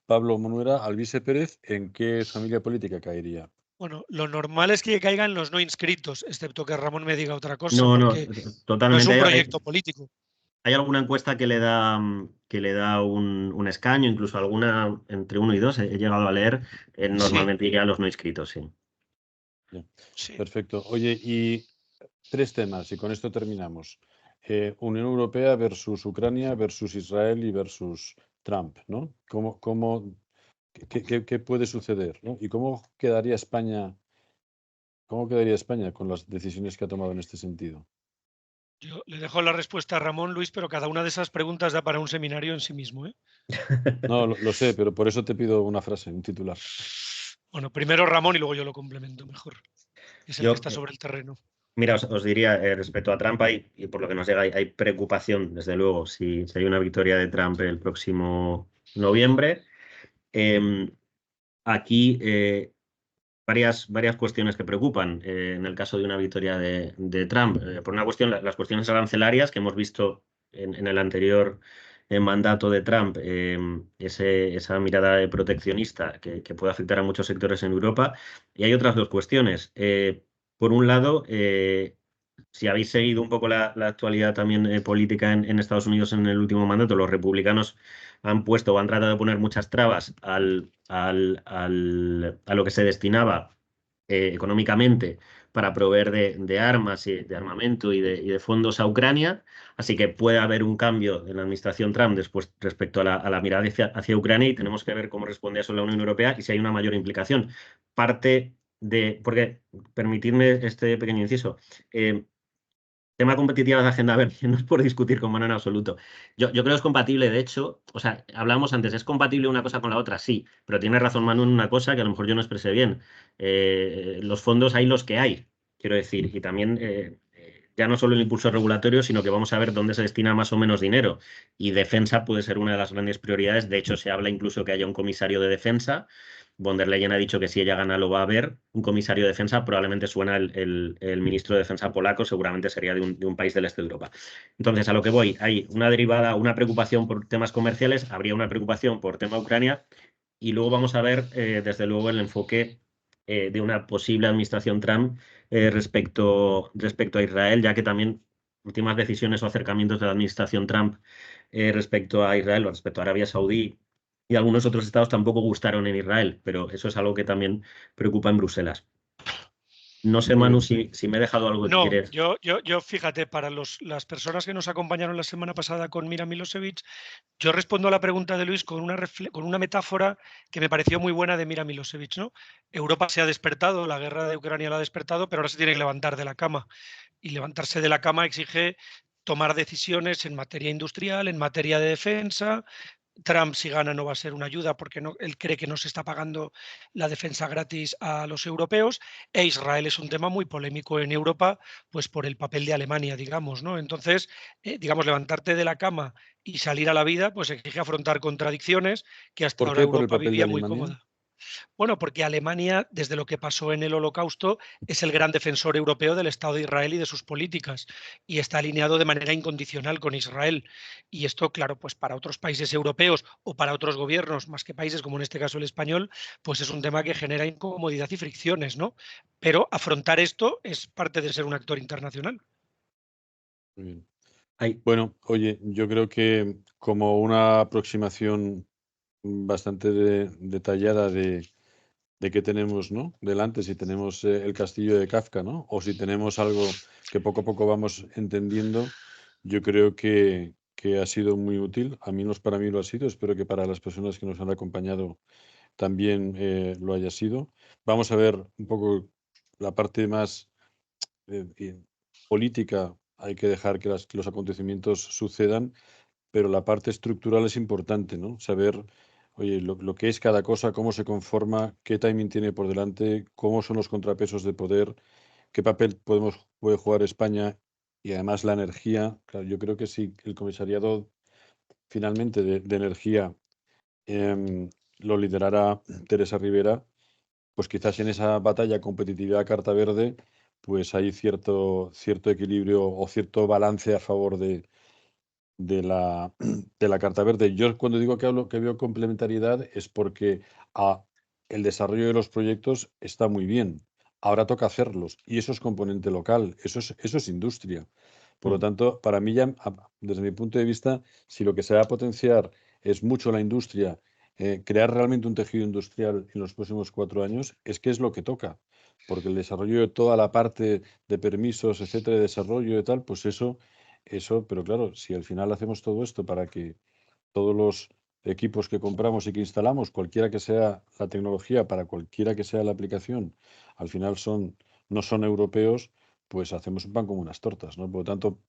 Pablo Monuera, Alvise Pérez, ¿en qué familia política caería? Bueno, lo normal es que caigan los no inscritos, excepto que Ramón me diga otra cosa, No, porque no es totalmente. un proyecto político. Hay alguna encuesta que le da un escaño, incluso alguna entre 1 y 2, he llegado a leer, Sí, normalmente iría a los no inscritos, sí. Ya, sí. perfecto. Oye, y 3 temas, y con esto terminamos. Unión Europea versus Ucrania versus Israel y versus Trump, ¿no? ¿Qué puede suceder, ¿no? ¿Y cómo quedaría España con las decisiones que ha tomado en este sentido? Yo le dejo la respuesta a Ramón, Luis, pero cada una de esas preguntas da para un seminario en sí mismo, ¿eh? No, lo sé, pero por eso te pido una frase, un titular. Bueno, primero Ramón y luego yo lo complemento mejor. Es el que Yo, está sobre el terreno. mira, os diría, respecto a Trump, y por lo que nos llega, hay preocupación, desde luego, si hay una victoria de Trump el próximo noviembre. Em, Aquí varias cuestiones que preocupan en el caso de una victoria de Trump. Por una cuestión, las cuestiones arancelarias que hemos visto en el anterior mandato de Trump, esa mirada proteccionista que puede afectar a muchos sectores en Europa. Y hay otras dos cuestiones. Por un lado, si habéis seguido un poco la actualidad también política en Estados Unidos en el último mandato, los republicanos han puesto o han tratado de poner muchas trabas a lo que se destinaba económicamente para proveer de armas y de armamento y de fondos a Ucrania. Así que puede haber un cambio en la administración Trump después respecto a la mirada hacia Ucrania, y tenemos que ver cómo responde a eso la Unión Europea y si hay una mayor implicación. Porque, permitidme este pequeño inciso, tema competitividad de agenda verde, no es por discutir con mano en absoluto. Yo creo que es compatible, de hecho, o sea, hablamos antes, ¿es compatible una cosa con la otra? Sí, pero tiene razón Manu en una cosa que a lo mejor yo no expresé bien. Los fondos hay los que hay, quiero decir, y también ya no solo el impulso regulatorio, sino que vamos a ver dónde se destina más o menos dinero. Y defensa puede ser una de las grandes prioridades. De hecho, se habla incluso que haya un comisario de defensa. Von der Leyen ha dicho que si ella gana lo va a haber, un comisario de defensa, probablemente suena el ministro de defensa polaco, seguramente sería de un país del este de Europa. Entonces, a lo que voy, hay una derivada, una preocupación por temas comerciales, habría una preocupación por tema Ucrania, y luego vamos a ver, desde luego, el enfoque de una posible administración Trump respecto a Israel, ya que también últimas decisiones o acercamientos de la administración Trump respecto a Israel o respecto a Arabia Saudí y algunos otros estados tampoco gustaron en Israel, pero eso es algo que también preocupa en Bruselas. No sé, Manu, si me he dejado algo que No, quieres. yo fíjate, para las personas que nos acompañaron la semana pasada con Mira Milosevic, yo respondo a la pregunta de Luis con una metáfora que me pareció muy buena de Mira Milosevic, ¿no? Europa se ha despertado, la guerra de Ucrania la ha despertado, pero ahora se tiene que levantar de la cama. Y levantarse de la cama exige tomar decisiones en materia industrial, en materia de defensa. Trump, si gana, no va a ser una ayuda porque él cree que no se está pagando la defensa gratis a los europeos, e Israel es un tema muy polémico en Europa, pues por el papel de Alemania, digamos, ¿no? Entonces, digamos, levantarte de la cama y salir a la vida, pues exige afrontar contradicciones que hasta ¿Por ahora qué? ¿Por el Europa papel de vivía muy Alemania? cómoda. Bueno, porque Alemania, desde lo que pasó en el Holocausto, es el gran defensor europeo del Estado de Israel y de sus políticas, y está alineado de manera incondicional con Israel. Y esto, claro, pues para otros países europeos o para otros gobiernos, más que países como en este caso el español, pues es un tema que genera incomodidad y fricciones, ¿no? Pero afrontar esto es parte de ser un actor internacional. Muy bien. Hay, Bueno, oye, yo creo que como una aproximación bastante detallada de qué tenemos, ¿no? Delante, si tenemos el castillo de Kafka, ¿no? O si tenemos algo que poco a poco vamos entendiendo, yo creo que ha sido muy útil. A mí para mí lo ha sido. Espero que para las personas que nos han acompañado también lo haya sido. Vamos a ver un poco la parte más política. Hay que dejar que los acontecimientos sucedan, pero la parte estructural es importante, ¿no? Saber, oye, lo que es cada cosa, cómo se conforma, qué timing tiene por delante, cómo son los contrapesos de poder, qué papel puede jugar España y además la energía. Claro, yo creo que si el comisariado finalmente de energía lo liderara Teresa Rivera, pues quizás en esa batalla competitividad carta verde, pues hay cierto equilibrio o cierto balance a favor de la carta verde. Yo cuando digo que veo complementariedad es porque el desarrollo de los proyectos está muy bien. Ahora toca hacerlos y eso es componente local, eso es industria. Por lo tanto, para mí ya, desde mi punto de vista, si lo que se va a potenciar es mucho la industria, crear realmente un tejido industrial en los próximos 4 años, es que es lo que toca. Porque el desarrollo de toda la parte de permisos, etcétera, de desarrollo y tal, pues eso, pero claro, si al final hacemos todo esto para que todos los equipos que compramos y que instalamos, cualquiera que sea la tecnología, para cualquiera que sea la aplicación, al final no son europeos, pues hacemos un pan como unas tortas, ¿no? Por lo tanto,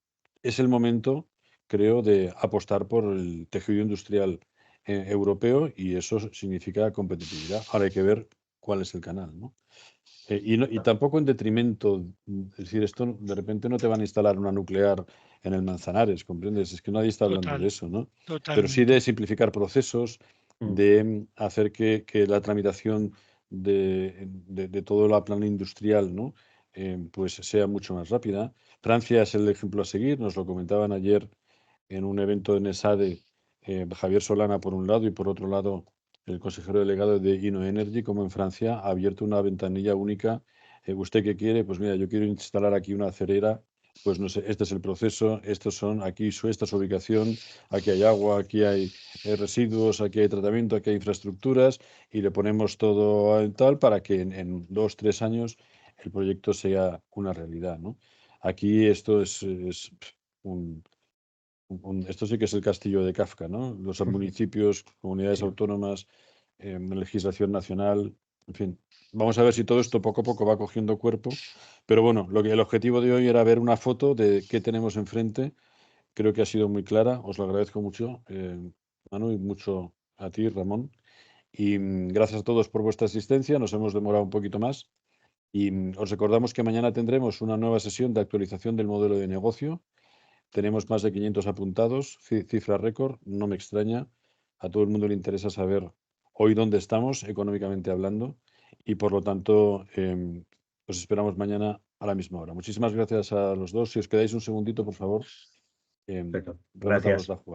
es el momento, creo, de apostar por el tejido industrial europeo y eso significa competitividad. Ahora hay que ver cuál es el canal, ¿no? Y tampoco en detrimento, es decir, esto de repente no te van a instalar una nuclear en el Manzanares, ¿comprendes? Es que nadie está hablando de Total, eso, ¿no? Pero sí de totalmente. simplificar procesos, de hacer que la tramitación de toda la plana industrial, ¿no? Pues sea mucho más rápida. Francia es el ejemplo a seguir, nos lo comentaban ayer en un evento en ESADE, Javier Solana por un lado y por otro lado el consejero delegado de InnoEnergy, como en Francia ha abierto una ventanilla única. ¿Usted qué quiere? Pues mira, yo quiero instalar aquí una acerera. Pues no sé, este es el proceso, esta es su ubicación, aquí hay agua, aquí hay residuos, aquí hay tratamiento, aquí hay infraestructuras y le ponemos todo en tal para que en 2, 3 años el proyecto sea una realidad, ¿no? Aquí esto es esto sí que es el castillo de Kafka, ¿no? Los municipios, comunidades Sí. autónomas, legislación nacional, en fin. Vamos a ver si todo esto poco a poco va cogiendo cuerpo. Pero bueno, el objetivo de hoy era ver una foto de qué tenemos enfrente. Creo que ha sido muy clara. Os lo agradezco mucho, Manu, y mucho a ti, Ramón. Y gracias a todos por vuestra asistencia. Nos hemos demorado un poquito más. Y os recordamos que mañana tendremos una nueva sesión de actualización del modelo de negocio. Tenemos más de 500 apuntados, cifra récord, no me extraña. A todo el mundo le interesa saber hoy dónde estamos, económicamente hablando, y por lo tanto os esperamos mañana a la misma hora. Muchísimas gracias a los dos. Si os quedáis un segundito, por favor, Perfecto. rematamos Gracias. la jugada.